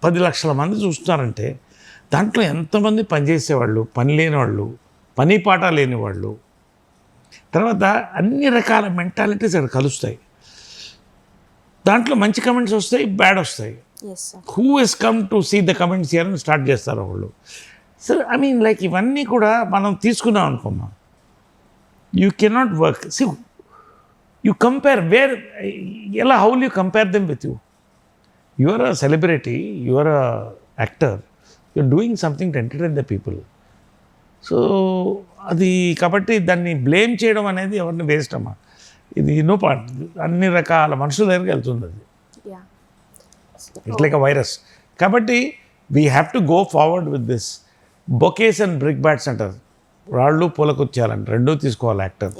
10 లక్షల మంది చూస్తున్నారంటే దాంట్లో ఎంతమంది పనిచేసేవాళ్ళు, పని లేని వాళ్ళు, పని పాట లేని వాళ్ళు, తర్వాత అన్ని రకాల మెంటాలిటీస్ అక్కడ కలుస్తాయి. దాంట్లో మంచి కమెంట్స్ వస్తాయి, బ్యాడ్ వస్తాయి. Who is come to see the comments here అని స్టార్ట్ చేస్తారు వాళ్ళు. సో ఐ మీన్ లైక్ ఇవన్నీ కూడా మనం తీసుకున్నాం అనుకున్నాం, you cannot work. See you compare where, ఎలా, how will you compare them with you? You are a celebrity, you are a actor, you are doing something to entertain the people. So అది కాబట్టి దాన్ని blame చేయడం అనేది ఎవరిని waste అమ్మా. ఇది no part, అన్ని రకాల మనుషుల దగ్గరికి వెళ్తుంది అది. Yeah it's like a virus. కాబట్టి we have to go forward with this. Bouquets and brickbats అంటారు, రాళ్ళు పూలకొచ్చాలంట, రెండూ తీసుకోవాలి యాక్టర్.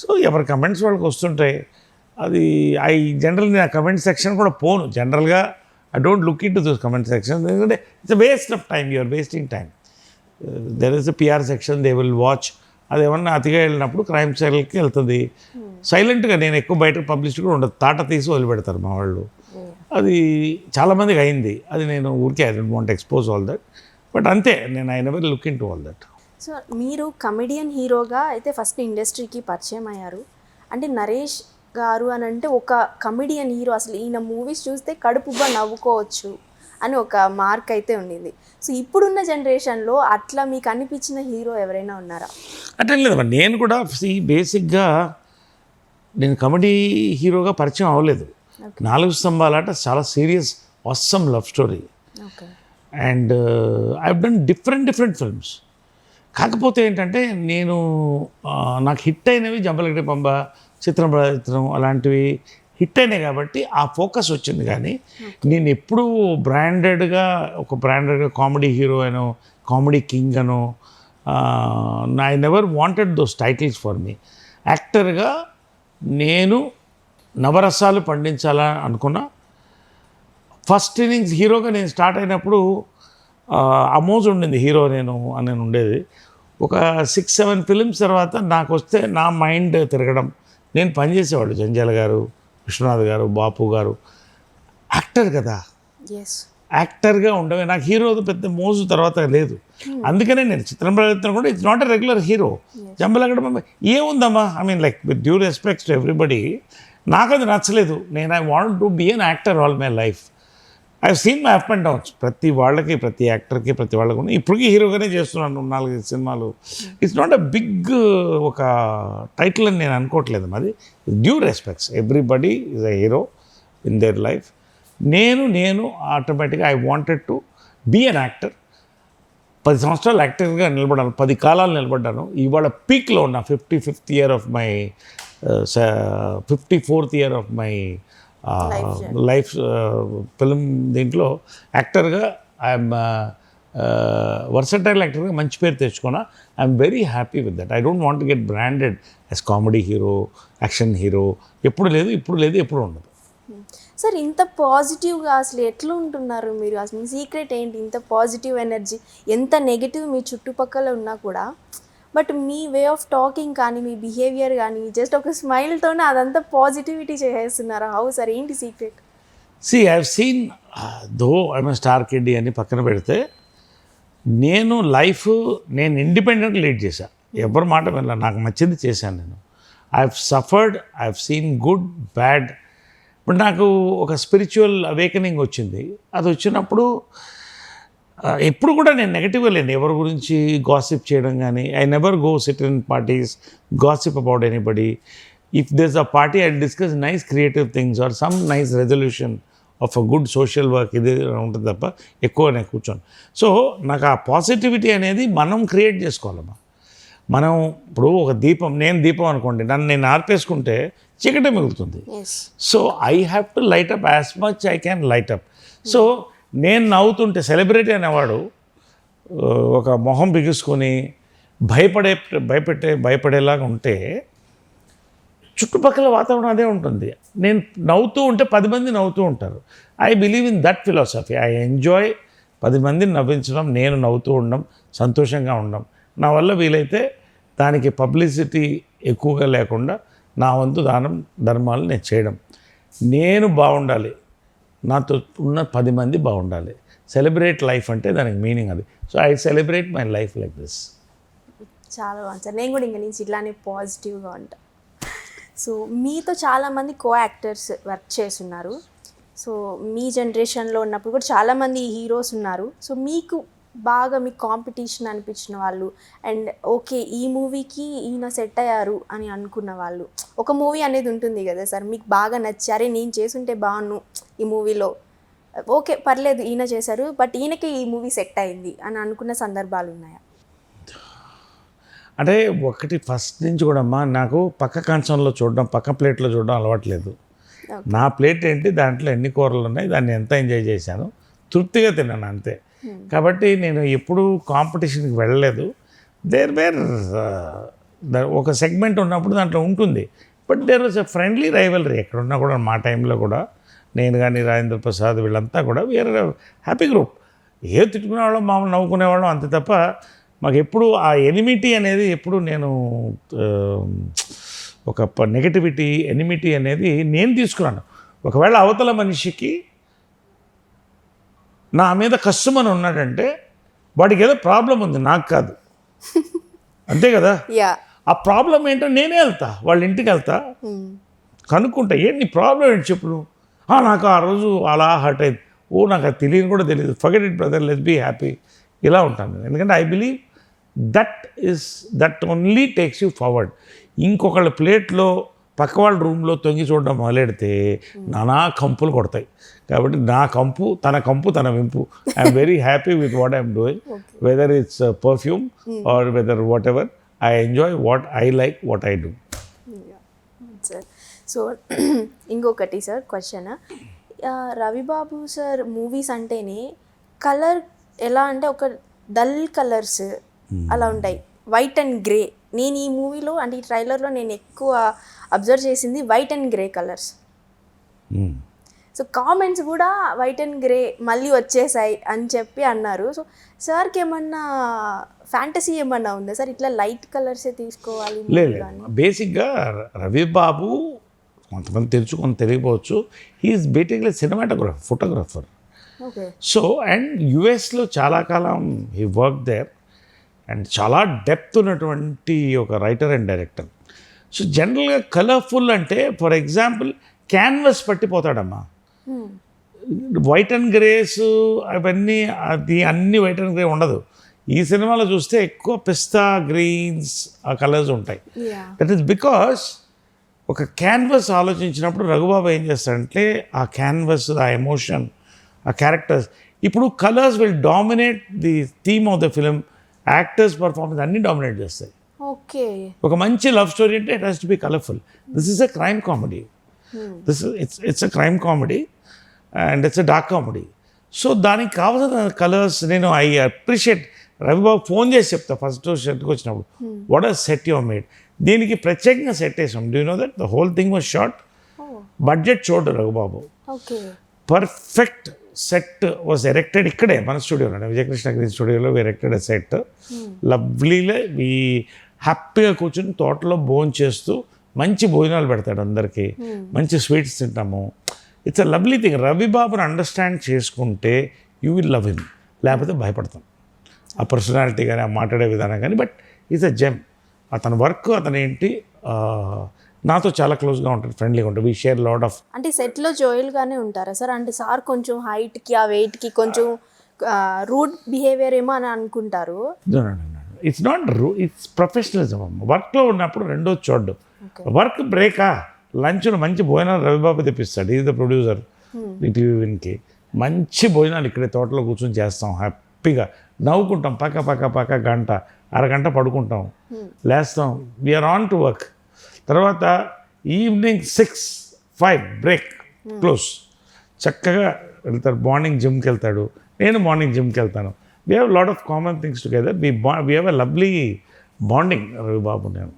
సో ఎవరి కమెంట్స్ వాళ్ళకి వస్తుంటాయి. అది జనరల్గా నా కమెంట్ సెక్షన్ కూడా పోను. జనరల్గా I don't look in to those comment section, ఎందుకంటే it's waste of time, you're wasting time. There is a PR section, they will watch. అది ఏమన్నా అతిగా వెళ్ళినప్పుడు క్రైమ్ సైల్కి వెళ్తుంది. సైలెంట్గా నేను ఎక్కువ బయట పబ్లిష్ కూడా ఉండదు, తాట తీసి వదిలిపెడతారు మా వాళ్ళు. అది చాలామందికి అయింది. అది నేను ఊరికే I don't want expose all that, but అంతే, నేను I never look in to all that. So మీరు కమెడియన్ హీరోగా అయితే ఫస్ట్ ఇండస్ట్రీకి పరిచయం అయ్యారు. అంటే నరేష్ గారు అని అంటే ఒక కమెడియన్ హీరో, అసలు ఈయన మూవీస్ చూస్తే కడుపుబ్బా నవ్వుకోవచ్చు అని ఒక మార్క్ అయితే ఉండింది. సో ఇప్పుడున్న జనరేషన్లో అట్లా మీకు అనిపించిన హీరో ఎవరైనా ఉన్నారా? అట్లా లేదమ్మా, నేను కూడా బేసిక్గా నేను కమెడీ హీరోగా పరిచయం అవ్వలేదు. 4 స్తంభాలాట చాలా serious awesome love story, and I have done different films. కాకపోతే ఏంటంటే నేను నాకు హిట్ అయినవి జంబలగడ్డ పంబ, చిత్రం అలాంటివి హిట్ అయినాయి కాబట్టి ఆ ఫోకస్ వచ్చింది. కానీ నేను ఎప్పుడూ బ్రాండెడ్గా కామెడీ హీరో అనో, కామెడీ కింగ్ అనో, I never wanted those titles for me. యాక్టర్గా నేను నవరసాలు పండించాలని అనుకున్నా. ఫస్ట్ ఇన్నింగ్స్ హీరోగా నేను స్టార్ట్ అయినప్పుడు అమోజ్ ఉండింది హీరో నేను అని ఉండేది. ఒక 6-7 ఫిలిమ్స్ తర్వాత నాకు వస్తే నా మైండ్ తిరగడం, నేను పనిచేసేవాడు జంజాల గారు, విశ్వనాథ్ గారు, బాపు గారు. యాక్టర్ కదా, యాక్టర్గా ఉండవే, నాకు హీరో పెద్ద మోజు తర్వాత లేదు. అందుకనే నేను చిత్రం ప్రయత్నం కూడా it's not a regular hero. జంబలగడ్డ ఏముందమ్మా, I mean like with due respects to everybody, నాకు అది నచ్చలేదు. నేను I want to be an actor all my life. I seen my up and downs. ప్రతి వాళ్ళకి, ప్రతి యాక్టర్కి, ప్రతి వాళ్ళకి. ఇప్పటికీ హీరోగానే చేస్తున్నాను 4-5 సినిమాలు. ఇట్స్ నాట్ అ బిగ్ ఒక టైటిల్ అని నేను అనుకోవట్లేదు. అది due respects, everybody is a hero in their life. నేను ఆటోమేటిక్గా I wanted to be an actor. 10 సంవత్సరాలు యాక్టర్గా నిలబడాను, 10 కాలాలు నిలబడ్డాను. ఇవాళ పీక్లో ఉన్న 55th year of my 54th year of my life film. దీంట్లో యాక్టర్గా ఐఎమ్ వర్సటైల్ యాక్టర్గా మంచి పేరు తెచ్చుకున్నా. I'm very happy with that. I don't want get branded as comedy hero, action hero. ఎప్పుడు లేదు, ఎప్పుడు ఉండదు. సార్ ఇంత పాజిటివ్గా అసలు ఎట్లా ఉంటున్నారు మీరు? అసలు మీ సీక్రెట్ ఏంటి? ఇంత పాజిటివ్ ఎనర్జీ, ఎంత నెగిటివ్ మీ చుట్టుపక్కల ఉన్నా కూడా, but me way of talking కానీ, మీ బిహేవియర్ కానీ, జస్ట్ ఒక స్మైల్తోనే అదంతా పాజిటివిటీ చేసేస్తున్నారు. హౌ సార్, ఏంటి secret? I have seen, though I'm star kiddie అని పక్కన పెడితే, నేను ఇండిపెండెంట్ లీడ్ చేశాను. ఎవరి మాట వినలా, నాకు నచ్చింది చేశాను. నేను I have suffered, I have scene good, bad. But నాకు ఒక స్పిరిచువల్ అవేకనింగ్ వచ్చింది. అది వచ్చినప్పుడు ఎప్పుడు కూడా నేను నెగటివ్గా లేను. ఎవరి గురించి గాసిప్ చేయడం కానీ, I never go sit in parties, gossip about anybody. If there's a party I discuss nice creative things or some nice resolution of a good social work. ఇది ఉంటుంది తప్ప ఎక్కువ నేను కూర్చోను. సో నాకు ఆ పాజిటివిటీ అనేది మనం క్రియేట్ చేసుకోవాలమ్మా. మనం ఇప్పుడు ఒక దీపం, నేను దీపం అనుకోండి, నన్ను నేను ఆర్పేసుకుంటే చీకటే మిగులుతుంది. So I have to light up as much I can light up. So నేను నవ్వుతుంటే, సెలబ్రిటీ అనేవాడు ఒక మొహం బిగుసుకొని భయపడేలాగా ఉంటే చుట్టుపక్కల వాతావరణం అదే ఉంటుంది. నేను నవ్వుతూ ఉంటే 10 మంది నవ్వుతూ ఉంటారు. I believe in that philosophy. I enjoy 10 మందిని నవ్వించడం, నేను నవ్వుతూ ఉండడం, సంతోషంగా ఉండడం. నా వల్ల వీలైతే దానికి పబ్లిసిటీ ఎక్కువగా లేకుండా నా వంతు ధర్మాలు నేను చేయడం. నేను బాగుండాలి, నాతో ఉన్న 10 మంది బాగుండాలి. సెలబ్రేట్ లైఫ్ అంటే దానికి మీనింగ్ అది. So I celebrate my life like this. చాలా బాగుంది సార్. నేను కూడా ఇంక నుంచి ఇట్లానే పాజిటివ్గా ఉంటాను. సో మీతో చాలామంది కో యాక్టర్స్ వర్క్ చేస్తున్నారు. సో మీ జనరేషన్లో ఉన్నప్పుడు కూడా చాలామంది హీరోస్ ఉన్నారు. సో మీకు బాగా మీకు కాంపిటీషన్ అనిపించిన వాళ్ళు, అండ్ ఓకే ఈ మూవీకి ఈయన సెట్ అయ్యారు అని అనుకున్న వాళ్ళు, ఒక మూవీ అనేది ఉంటుంది కదా సార్, మీకు బాగా నచ్చారే నేను చేసుంటే బాగున్ను ఈ మూవీలో, ఓకే పర్లేదు ఈయన చేశారు బట్ ఈయనకి ఈ మూవీ సెట్ అయింది అని అనుకున్న సందర్భాలు ఉన్నాయా? అంటే ఒకటి ఫస్ట్ నుంచి కూడా అమ్మా, నాకు పక్క కంచంలో చూడడం, పక్క ప్లేట్లో చూడడం అలవాట్లేదు. నా ప్లేట్ ఏంటి, దాంట్లో ఎన్ని కూరలు ఉన్నాయి, దాన్ని ఎంత ఎంజాయ్ చేశాను, తృప్తిగా తిన్నాను అంతే. కాబట్టి నేను ఎప్పుడూ కాంపిటీషన్కి వెళ్ళలేదు. దేర్ వేర్ ఒక సెగ్మెంట్ ఉన్నప్పుడు దాంట్లో ఉంటుంది, but there was a friendly rivalry. ఎక్కడున్నా కూడా మా టైంలో కూడా నేను కానీ రాజేంద్ర ప్రసాద్ వీళ్ళంతా కూడా వీఆర్ హ్యాపీ గ్రూప్. ఏ తిట్టుకునేవాళ్ళం, మామూలు నవ్వుకునేవాళ్ళం అంతే తప్ప మాకు ఎప్పుడు ఆ ఎనిమిటీ అనేది ఎప్పుడు నేను ఒక నెగటివిటీ ఎనిమిటీ అనేది నేను తీసుకున్నాను. ఒకవేళ అవతల మనిషికి నా మీద కష్టమని ఉన్నాడంటే వాడికి ఏదో ప్రాబ్లం ఉంది, నాకు కాదు, అంతే కదా. యా ఆ ప్రాబ్లం ఏంటో నేనే వెళ్తా, వాళ్ళ ఇంటికి వెళ్తా, కనుక్కుంటా ఏంటి నీ ప్రాబ్లం ఏంటి చెప్పు నువ్వు. నాకు ఆ రోజు అలా హర్ట్ అయింది, నాకు అది తెలియని కూడా తెలియదు, forget it brother, let's be happy, ఇలా ఉంటాను నేను. ఎందుకంటే I believe that only takes you forward. ఇంకొకళ్ళ ప్లేట్లో పక్క వాళ్ళ రూమ్లో తొంగి చూడడం మొదలెడితే నానా కంపులు కొడతాయి. కాబట్టి నా కంపు తన వింపు. I'm very happy with what I'm doing, whether it's perfume or whether whatever. I enjoy what I like, what I do. Sir so ఇంకొకటి sir question, Ravibabu sir movies అంటేనే కలర్ ఎలా అంటే ఒక డల్ కలర్స్ అలా ఉంటాయి, white and grey. నేను ఈ మూవీలో అంటే ఈ ట్రైలర్లో నేను ఎక్కువ అబ్జర్వ్ చేసింది white and grey colours. So comments కూడా వైట్ అండ్ గ్రే మళ్ళీ వచ్చేసాయి అని చెప్పి అన్నారు. సో సార్కి ఏమన్నా ఫ్యాంటసీ ఏమన్నా ఉందా సార్, ఇట్లా లైట్ కలర్సే తీసుకోవాలి? లేదు, బేసిక్గా రవిబాబు కొంతమంది తెలుసు కొంత తెలియకపోవచ్చు, he is basically cinematographer, photographer. Okay. So and యుఎస్లో చాలా కాలం హీ వర్క్ దేర్ అండ్ చాలా డెప్త్ ఉన్నటువంటి ఒక రైటర్ అండ్ డైరెక్టర్. సో జనరల్గా కలర్ఫుల్ అంటే ఫర్ ఎగ్జాంపుల్ క్యాన్వస్ పట్టిపోతాడమ్మా. వైట్ అండ్ గ్రేస్ అవన్నీ అది అన్ని వైట్ అండ్ గ్రే ఉండదు. ఈ సినిమాలో చూస్తే ఎక్కువ పిస్తా గ్రీన్స్ ఆ కలర్స్ ఉంటాయి. దట్ ఈస్ బికాస్ ఒక క్యాన్వస్ ఆలోచించినప్పుడు రఘుబాబు ఏం చేస్తాడంటే ఆ క్యాన్వస్, ఆ ఎమోషన్, ఆ క్యారెక్టర్స్, ఇప్పుడు colours will dominate the theme of the film, actors performance అన్నీ డామినేట్ చేస్తాయి. ఓకే. ఒక మంచి లవ్ స్టోరీ అంటే it has to be colourful. This is a crime comedy, it's a crime comedy and it's a dark comedy. So దానికి కావాల్సిన colours నేను I appreciate. Ravibabu phone చేసి చెప్తా ఫస్ట్ సెట్కి వచ్చినప్పుడు, what are set your made. దీనికి ప్రత్యేకంగా సెట్ వేసాం. Do you know that the whole thing was short, budget చూడు Raghubabu. Okay. Perfect set was erected ఇక్కడే మన స్టూడియోలో, విజయకృష్ణ గ్రీన్ స్టూడియోలో ఎరెక్టెడ్ ఎ సెట్. లవ్లీలో ఈ హ్యాపీగా కూర్చొని తోటలో భోజనం చేస్తూ మంచి భోజనాలు పెడతాడు అందరికీ, మంచి స్వీట్స్ తింటాము. It's a lovely thing. రవిబాబుని అండర్స్టాండ్ చేసుకుంటే యూ విల్ లవ్ హిమ్, లేకపోతే భయపడతాం. ఆ పర్సనాలిటీ కానీ, ఆ మాట్లాడే విధానం కానీ, బట్ ఈజ్ అ జెమ్. అతని వర్క్, అతను ఏంటి, నాతో చాలా క్లోజ్గా ఉంటాడు, ఫ్రెండ్లీగా ఉంటాడు. We share lot of. అంటే సెట్లో జోయల్గానే ఉంటారా సార్? అంటే సార్ కొంచెం హైట్కి ఆ వెయిట్కి కొంచెం రూడ్ బిహేవియర్ ఏమో అని అనుకుంటారు. ఇట్స్ నాట్ ఇట్స్ ప్రొఫెషనలిజం అమ్మ. వర్క్లో ఉన్నప్పుడు రెండో చూడ్డు. వర్క్ బ్రేకా, లంచ్ను మంచి భోజనాలు రవిబాబు తెప్పిస్తాడు. ఈజ్ ద ప్రొడ్యూసర్ టీవీ విన్కి. మంచి భోజనాలు ఇక్కడే తోటలో కూర్చొని చేస్తాం, హ్యాపీగా నవ్వుకుంటాం, పక్క గంట అరగంట పడుకుంటాం, లేస్తాం, వీఆర్ ఆన్ టు వర్క్. తర్వాత ఈవినింగ్ 6-5 బ్రేక్, క్లోజ్, చక్కగా వెళ్తాడు. మార్నింగ్ జిమ్కి వెళ్తాడు, నేను మార్నింగ్ జిమ్కి వెళ్తాను. We have lot of common things together. We have a lovely bonding Ravibabu నేను.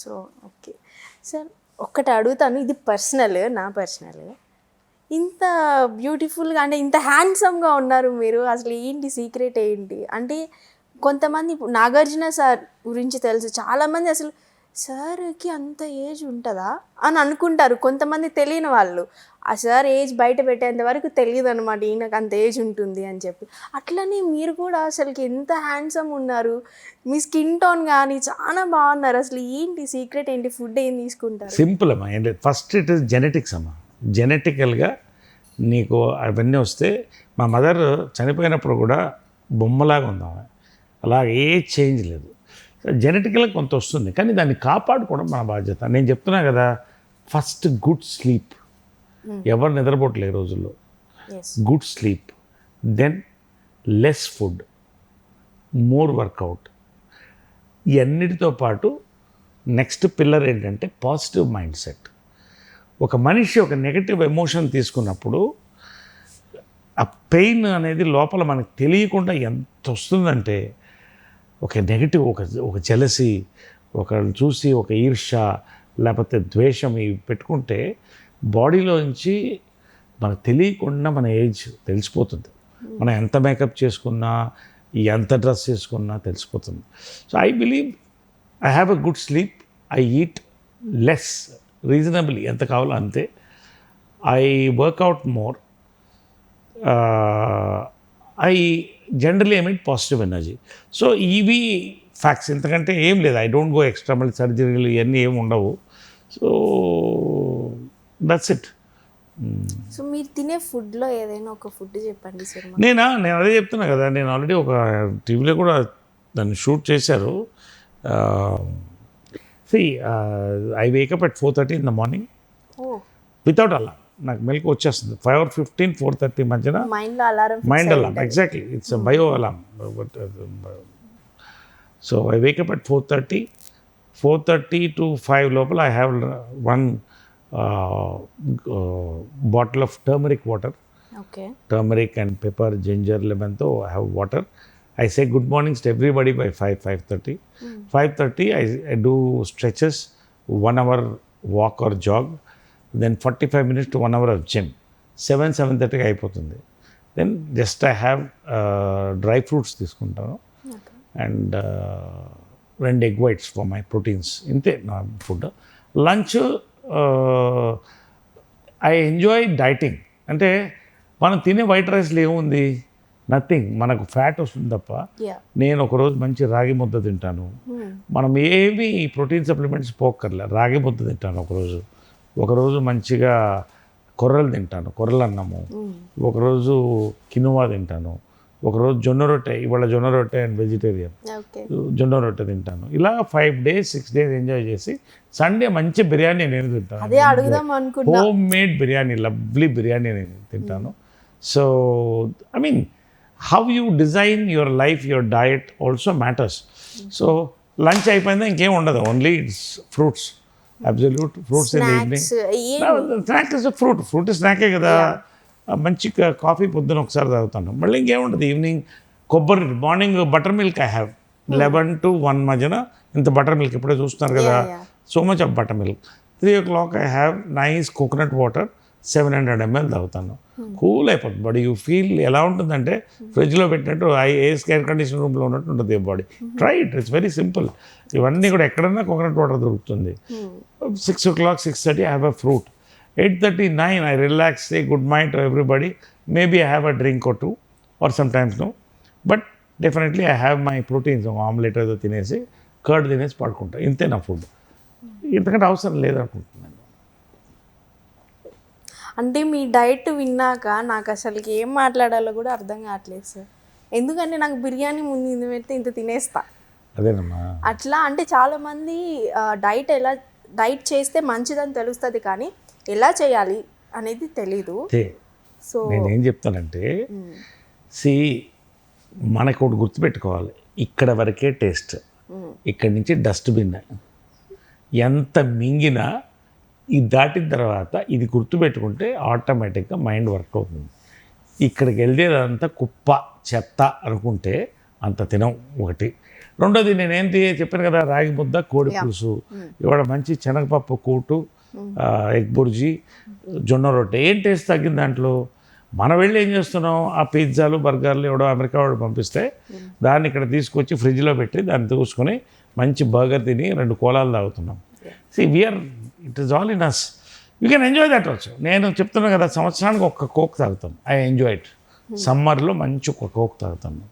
సో ఓకే సార్, ఒక్కటి అడుగుతాను, ఇది పర్సనల్, నా పర్సనల్. ఇంత బ్యూటిఫుల్గా అంటే ఇంత హ్యాండ్సమ్గా ఉన్నారు మీరు, అసలు ఏంటి సీక్రెట్ ఏంటి? అంటే కొంతమంది ఇప్పుడు నాగార్జున సార్ గురించి తెలుసు, చాలామంది అసలు సార్కి అంత ఏజ్ ఉంటుందా అని అనుకుంటారు. కొంతమంది తెలియని వాళ్ళు ఆ సార్ ఏజ్ బయట పెట్టేంత వరకు తెలియదు అనమాట, ఈయనకు అంత ఏజ్ ఉంటుంది అని చెప్పి. అట్లనే మీరు కూడా అసలుకి ఎంత హ్యాండ్సమ్ ఉన్నారు, మీ స్కిన్ టోన్ కానీ చాలా బాగున్నారు. అసలు ఏంటి సీక్రెట్ ఏంటి? ఫుడ్ ఏం తీసుకుంటారు? సింపుల్ అమ్మా, ఏంటి ఫస్ట్ ఇట్ ఇస్ జెనెటిక్స్ అమ్మా. జెనెటికల్గా నీకు అవన్నీ వస్తే, మా మదర్ చనిపోయినప్పుడు కూడా బొమ్మలాగా ఉందామె, అలాగే ఏ చేంజ్ లేదు. జెనెటికల్గా కొంత వస్తుంది, కానీ దాన్ని కాపాడుకోవడం మన బాధ్యత. నేను చెప్తున్నా కదా, ఫస్ట్ గుడ్ స్లీప్. ఎవరు నిద్రపోవట్లేదు రోజుల్లో. Good sleep, then less food, more workout. ఇవన్నిటితో పాటు నెక్స్ట్ పిల్లర్ ఏంటంటే పాజిటివ్ మైండ్ సెట్. ఒక మనిషి ఒక నెగటివ్ ఎమోషన్ తీసుకున్నప్పుడు ఆ పెయిన్ అనేది లోపల మనకు తెలియకుండా ఎంత వస్తుందంటే ఒక నెగటివ్ ఒక జెలసీ, ఒకరిని చూసి ఒక ఈర్ష్య లేకపోతే ద్వేషం ఇవి పెట్టుకుంటే బాడీలో నుంచి మనకు తెలియకుండా మన ఏజ్ తెలిసిపోతుంది. మనం ఎంత మేకప్ చేసుకున్నా ఎంత డ్రెస్ చేసుకున్నా తెలిసిపోతుంది. So I believe I have a good sleep, I eat less reasonably, ఎంత కావాలో అంతే, I work out more, I generally emit positive energy. So ఇవి ఫ్యాక్ట్స్, ఎందుకంటే ఏం లేదు. ఐ డోంట్ గో ఎక్స్ట్రా మళ్ళీ సర్జరీలు ఇవన్నీ ఏమి ఉండవు. So that's it. సో మీరు తినే ఫుడ్లో ఏదైనా ఒక ఫుడ్ చెప్పండి సార్. నేను అదే చెప్తున్నా కదా, నేను ఆల్రెడీ ఒక టీవీలో కూడా దాన్ని షూట్ చేశారు. I wake up at 4:30 in the morning without అలా. నాకు మెలకు వచ్చేస్తుంది 5:15, 4:30 మధ్యన మైండ్లో alarm. Mind alarm, exactly, it's bio alarm. So I wake up at 4:30 to 5 లోపల I have one bottle of turmeric water. Okay. Turmeric and pepper, ginger, lemon, so I have water. I say good mornings to everybody by 5:30. 5:30 I do stretches, 1 hour walk or jog, then 45 minutes to 1 hour of gym. 7:30 అయిపోతుంది. Then just I have dry fruits తీసుకుంటాను. And 2 egg whites for my proteins. ఇంతే నా food. Lunch I enjoy dieting. అంటే మనం తినే white రైస్లో ఏముంది, nothing, మనకు ఫ్యాట్ వస్తుంది తప్ప. నేను ఒకరోజు మంచి రాగి ముద్ద తింటాను. మనం ఏవి ప్రోటీన్ సప్లిమెంట్స్ పోక్కర్లే, రాగి ముద్ద తింటాను ఒకరోజు మంచిగా కొర్రలు తింటాను, కొర్రలు అన్నము, ఒకరోజు కినువా తింటాను, ఒకరోజు జొన్న రొట్టె, ఇవాళ జొన్న రొట్టె అండ్ వెజిటేరియన్, జొన్న రొట్టె తింటాను. ఇలా 5 days 6 days ఎంజాయ్ చేసి సండే మంచి బిర్యానీ నేను తింటాను. Homemade biryani, lovely biryani నేను తింటాను. So I mean how you design your life, your diet also matters. So lunch అయిపోయిందా ఇంకేం ఉండదు, only it's fruits, absolute fruits in the evening. Snack is fruit స్నాకే కదా. మంచి కాఫీ పొద్దున ఒకసారి తాగుతాను, మళ్ళీ ఇంకేముంటుంది ఈవినింగ్. కొబ్బరి, morning butter milk I have 11 to 1 మధ్యన ఇంత బటర్ మిల్క్, ఇప్పుడే చూస్తున్నారు కదా, so much of butter milk. 3 o'clock I have nice coconut water 700 ml తాగుతాను. కూల్ అయిపోతుంది బాడీ. యూ ఫీల్ ఎలా ఉంటుందంటే ఫ్రిడ్జ్లో పెట్టినట్టు, ఎయిర్ కండిషన్ రూమ్లో ఉన్నట్టు ఉంటుంది body. Try it, it's very simple. ఇవన్నీ కూడా ఎక్కడన్నా కోకోనట్ వాటర్ దొరుకుతుంది. 6 o'clock 6:30 I have a fruit. 8:39 I relax, say good night to everybody. Maybe I have a drink or 2 or sometimes no. But definitely I have my proteins, omelette ఏదో తినేసి curd తినేసి పడుకుంటా. ఇంతే నా food, ఇంతకంటే అవసరం లేదనుకుంటున్నాను. అంటే మీ డైట్ విన్నాక నాకు అసలుకి ఏం మాట్లాడాలో కూడా అర్థం కావట్లేదు సార్. ఎందుకంటే నాకు బిర్యానీ ముందు పెడితే ఇంత తినేస్తా. అదేనమ్మా. అట్లా అంటే చాలామంది డైట్ చేస్తే మంచిదని తెలుస్తుంది, కానీ ఎలా చేయాలి అనేది తెలీదు. సో నేనేం చెప్తానంటే, మనకు ఒకటి గుర్తుపెట్టుకోవాలి, ఇక్కడ వరకే టేస్ట్, ఇక్కడి నుంచి డస్ట్బిన్. ఎంత మింగినా ఇది దాటిన తర్వాత ఇది గుర్తుపెట్టుకుంటే ఆటోమేటిక్గా మైండ్ వర్క్ అవుతుంది. ఇక్కడికి వెళ్ళేదంతా కుప్ప చెత్త అనుకుంటే అంత తినం. ఒకటి. రెండోది, నేనేంటి చెప్పాను కదా, రాగి ముద్ద, కోడి పులుసు, ఇవాళ మంచి శనగపప్పు కూటు, ఎగ్ బుర్జీ, జొన్న రొట్టె. ఏం టేస్ట్ తగ్గింది దాంట్లో? మనం వెళ్ళి ఏం చేస్తున్నాం, ఆ పిజ్జాలు బర్గర్లు ఎవడో అమెరికా వాడు పంపిస్తే దాన్ని ఇక్కడ తీసుకొచ్చి ఫ్రిడ్జ్లో పెట్టి దాన్ని తీసుకొని మంచి బర్గర్ తిని 2 కోలాలు తాగుతున్నాం. It is all in us. You can enjoy that also. నేను చెప్తున్నాను కదా, సంవత్సరానికి 1 కోక్ తాగుతాను. I enjoy it. సమ్మర్లో మంచి 1 కోక్ తాగుతాను,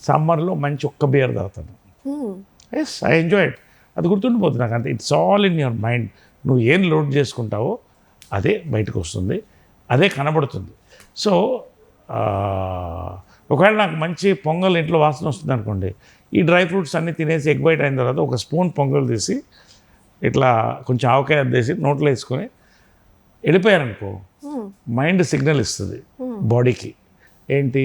సమ్మర్లో మంచి 1 బియర్ తాగుతాను. Yes, I enjoy it. అది గుర్తుండిపోతుంది నాకు అంతే. It's all in your mind. నువ్వు ఏం లోడ్ చేసుకుంటావో అదే బయటకు వస్తుంది, అదే కనబడుతుంది. సో ఒకవేళ నాకు మంచి పొంగల్ ఇంట్లో వాసన వస్తుంది అనుకోండి, ఈ డ్రై ఫ్రూట్స్ అన్నీ తినేసి ఎగ్ బైట్ అయిన తర్వాత 1 స్పూన్ పొంగల్ తీసి ఇట్లా కొంచెం ఆవకాయ అద్దేసి నోట్లో వేసుకొని వెళ్ళిపోయారనుకో, మైండ్ సిగ్నల్ ఇస్తుంది బాడీకి, ఏంటి,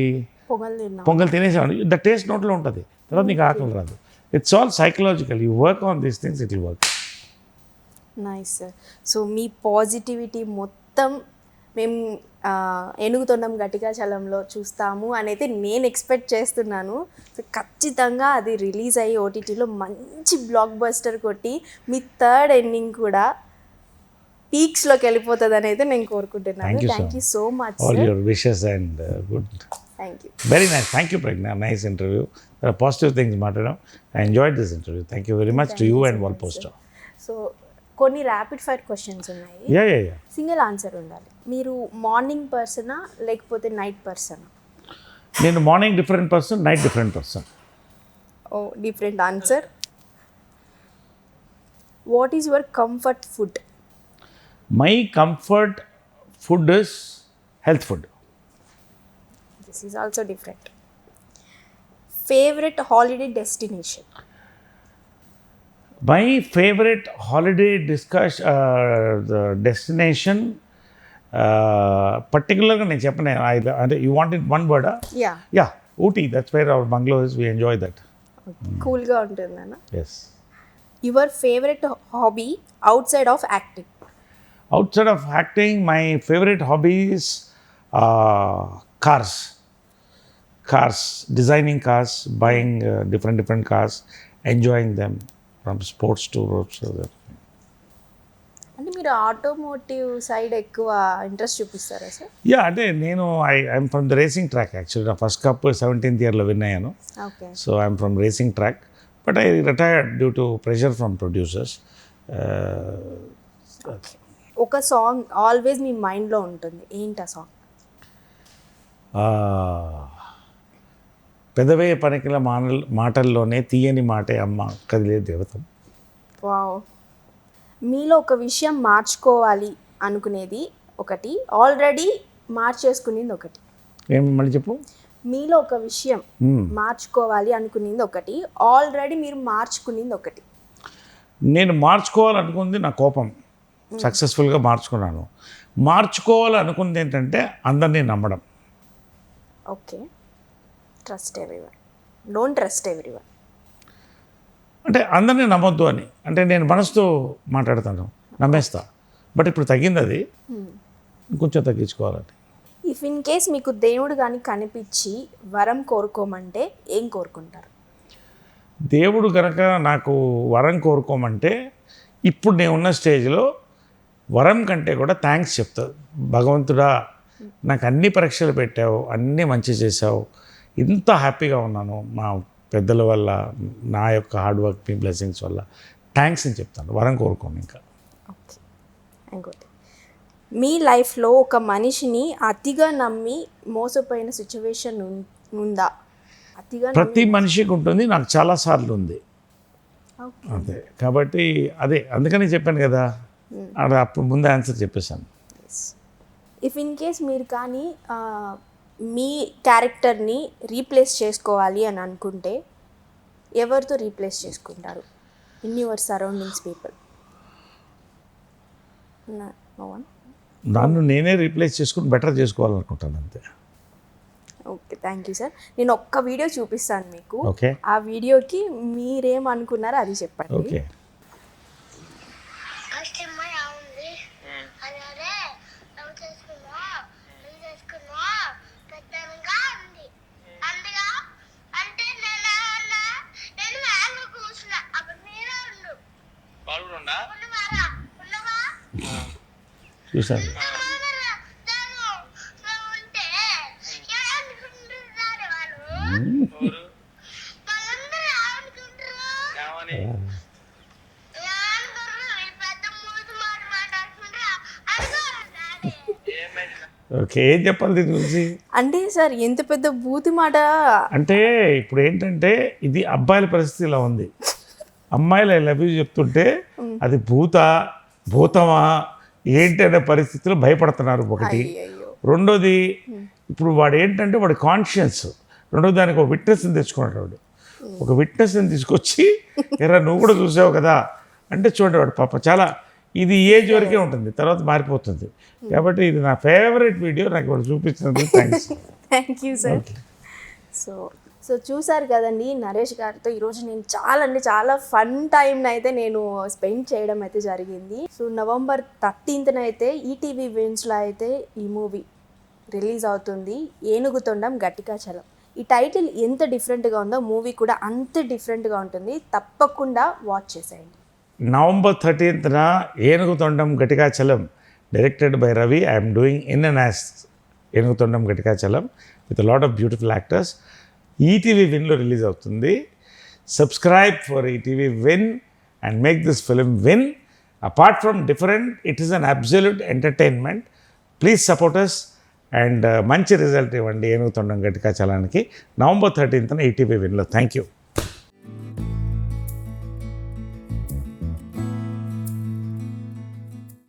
పొంగల్ తినేసామని ద టేస్ట్ నోట్లో ఉంటుంది, తర్వాత నీకు ఆకలి రాదు. It's all psychological. You work on these things, it will work. Nice sir. So me positivity మొత్తం మేము ఏనుగుతొండం ఘటికాచలంలో చూస్తాము అని అయితే నేను ఎక్స్పెక్ట్ చేస్తున్నాను. సో ఖచ్చితంగా అది రిలీజ్ అయ్యి ఓటీటీలో మంచి బ్లాక్ బస్టర్ కొట్టి మీ థర్డ్ ఎండింగ్ కూడా పీక్స్లోకి వెళ్ళిపోతుంది అని అయితే నేను కోరుకుంటున్నాను. Thank you so much all sir. Your wishes and good. Thank you. Very nice. Thank you Pragna. Nice interview. Positive things మాట్లాడడం. I enjoyed this interview. Thank you very much to you and wall poster. So కొన్ని rapid fire questions ఉన్నాయి. Yeah. Single answer ఉండాలి. మీరు morning పర్సనా లేకపోతే night పర్సనా? నేను morning different person, night different person. Oh different answer. What is your comfort food? My comfort food is health food. This is also different. Favourite holiday destination? My favorite holiday destination, particularly నేను చెప్పను. అంటే you want it one word? Yeah, Ooty. That's where our bungalow is. We enjoy that. కూల్గా ఉంటుందన్న. Yes. Your favourite hobby out side of acting? Outside of acting, my favorite hobby is cars, designing cars, buying different cars, enjoying them. From sports to roads. అంటే మీరు automotive side ఎక్కువ interest చూపిస్తారా sir? Yeah, అంటే నేను I'm from the racing track. Actually నా first cup 17th yearలో win అయ్యాను. Okay. So I'm from racing track, but I retired due to pressure from producers. ఒక song always మీ మైండ్లో ఉంటుంది, ఏంటి ఆ సాంగ్? పెదవే పనికిల మాటల్లోనే తీయని మాటే అమ్మ కదిలే దేవతం. వావ్. మీలో ఒక విషయం మార్చుకోవాలి అనుకునేది ఒకటి, ఆల్రెడీ మార్చేసుకునేది ఒకటి. ఏం మళ్ళీ చెప్పు. మీలో ఒక విషయం మార్చుకోవాలి అనుకునేది ఒకటి, ఆల్రెడీ మీరు మార్చుకునేది ఒకటి. నేను మార్చుకోవాలనుకుంది నా కోపం. సక్సెస్ఫుల్గా మార్చుకున్నాను. మార్చుకోవాలనుకుంది ఏంటంటే అందరినీ నమ్మడం. Okay. Trust everyone, don't trust everyone. అంటే అందరినీ నమ్మొద్దు అని. అంటే నేను మనసుతో మాట్లాడతాను, నమ్మేస్తా. బట్ ఇప్పుడు తగ్గింది అది, కొంచెం తగ్గించుకోవాలని. ఇఫ్ ఇన్ కేస్ మీకు దేవుడు కానీ కనిపించి వరం కోరుకోమంటే ఏం కోరుకుంటారు? దేవుడు కనుక నాకు వరం కోరుకోమంటే ఇప్పుడు నేను ఉన్న స్టేజ్లో వరం కంటే కూడా థ్యాంక్స్ చెప్తాను. భగవంతుడా, నాకు అన్ని పరీక్షలు పెట్టావు, అన్నీ మంచి చేసావు, ఇంత హ్యాపీగా ఉన్నాను మా పెద్దల వల్ల, నా యొక్క హార్డ్ వర్క్, మీ బ్లెస్సింగ్స్ వల్ల థ్యాంక్స్ అని చెప్తాను. వరం కోరుకోను ఇంకా. ఓకే. ఇంకోటి, మీ లైఫ్లో ఒక మనిషిని అతిగా నమ్మి మోసపోయిన సిచ్యువేషన్ ఉందా? అతిగా ప్రతి మనిషికి ఉంటుంది, నాకు చాలాసార్లు ఉంది. అదే కాబట్టి అందుకని చెప్పాను కదా, అది అప్పుడు ముందే ఆన్సర్ చెప్పేశాను. ఇఫ్ ఇన్ కేస్ మీరు కానీ మీ క్యారెక్టర్ని రీప్లేస్ చేసుకోవాలి అని అనుకుంటే ఎవరితో రీప్లేస్ చేసుకుంటారు? In your surroundings people. నన్ను నేనే రీప్లేస్ చేసుకుని బెటర్ చేసుకోవాలనుకుంటాను అంతే. Okay, thank you sir. నేను ఒక్క వీడియో చూపిస్తాను మీకు. ఓకే. ఆ వీడియోకి మీరేమనుకున్నారో అది చెప్పండి. ఓకే. చూసాను. ఓకే, ఏం చెప్పాలి దీని గురించి? అంటే సార్ ఎంత పెద్ద బూతి మాట. అంటే ఇప్పుడు ఏంటంటే ఇది అబ్బాయిల పరిస్థితి ఇలా ఉంది. అమ్మాయిలు ఐ లవ్ యూ చెప్తుంటే అది భూతమా ఏంటి అనే పరిస్థితిలో భయపడుతున్నారు ఒకటి. రెండోది, ఇప్పుడు వాడు ఏంటంటే వాడి కాన్షియన్స్. రెండోది, దానికి ఒక విట్నెస్ని తెచ్చుకున్నాడు వాడు. ఒక విట్నెస్ని తీసుకొచ్చి ఎరా నువ్వు కూడా చూసావు కదా అంటే చూడండి వాడు పాప చాలా ఇది ఏజ్ వరకే ఉంటుంది, తర్వాత మారిపోతుంది. కాబట్టి ఇది నా ఫేవరెట్ వీడియో, నాకు వాడు చూపించినందుకు thanks. Thank you sir. So so చూసారు కదండి నరేష్ గారితో ఈరోజు నేను చాలా అంటే చాలా ఫన్ టైంని అయితే నేను స్పెండ్ చేయడం అయితే జరిగింది. సో November 13th అయితే ఈటీవీ విన్స్లో అయితే ఈ మూవీ రిలీజ్ అవుతుంది, ఏనుగుతొండం గట్టికాచలం. ఈ టైటిల్ ఎంత డిఫరెంట్గా ఉందో మూవీ కూడా అంత డిఫరెంట్గా ఉంటుంది, తప్పకుండా వాచ్ చేసేయండి. November 13th Enuguthondam Ghatikachalam directed by Ravi. I'm doing in and as Enuguthondam Ghatikachalam with lot of beautiful actors. ETV విన్లో రిలీజ్ అవుతుంది. Subscribe for ETV win and make this film win. Apart from different, it is an absolute entertainment. Please support us and మంచి result ఇవ్వండి ఏనుగుతొండం గట్టికాచలానికి. November 13th ETV విన్లో. Thank you.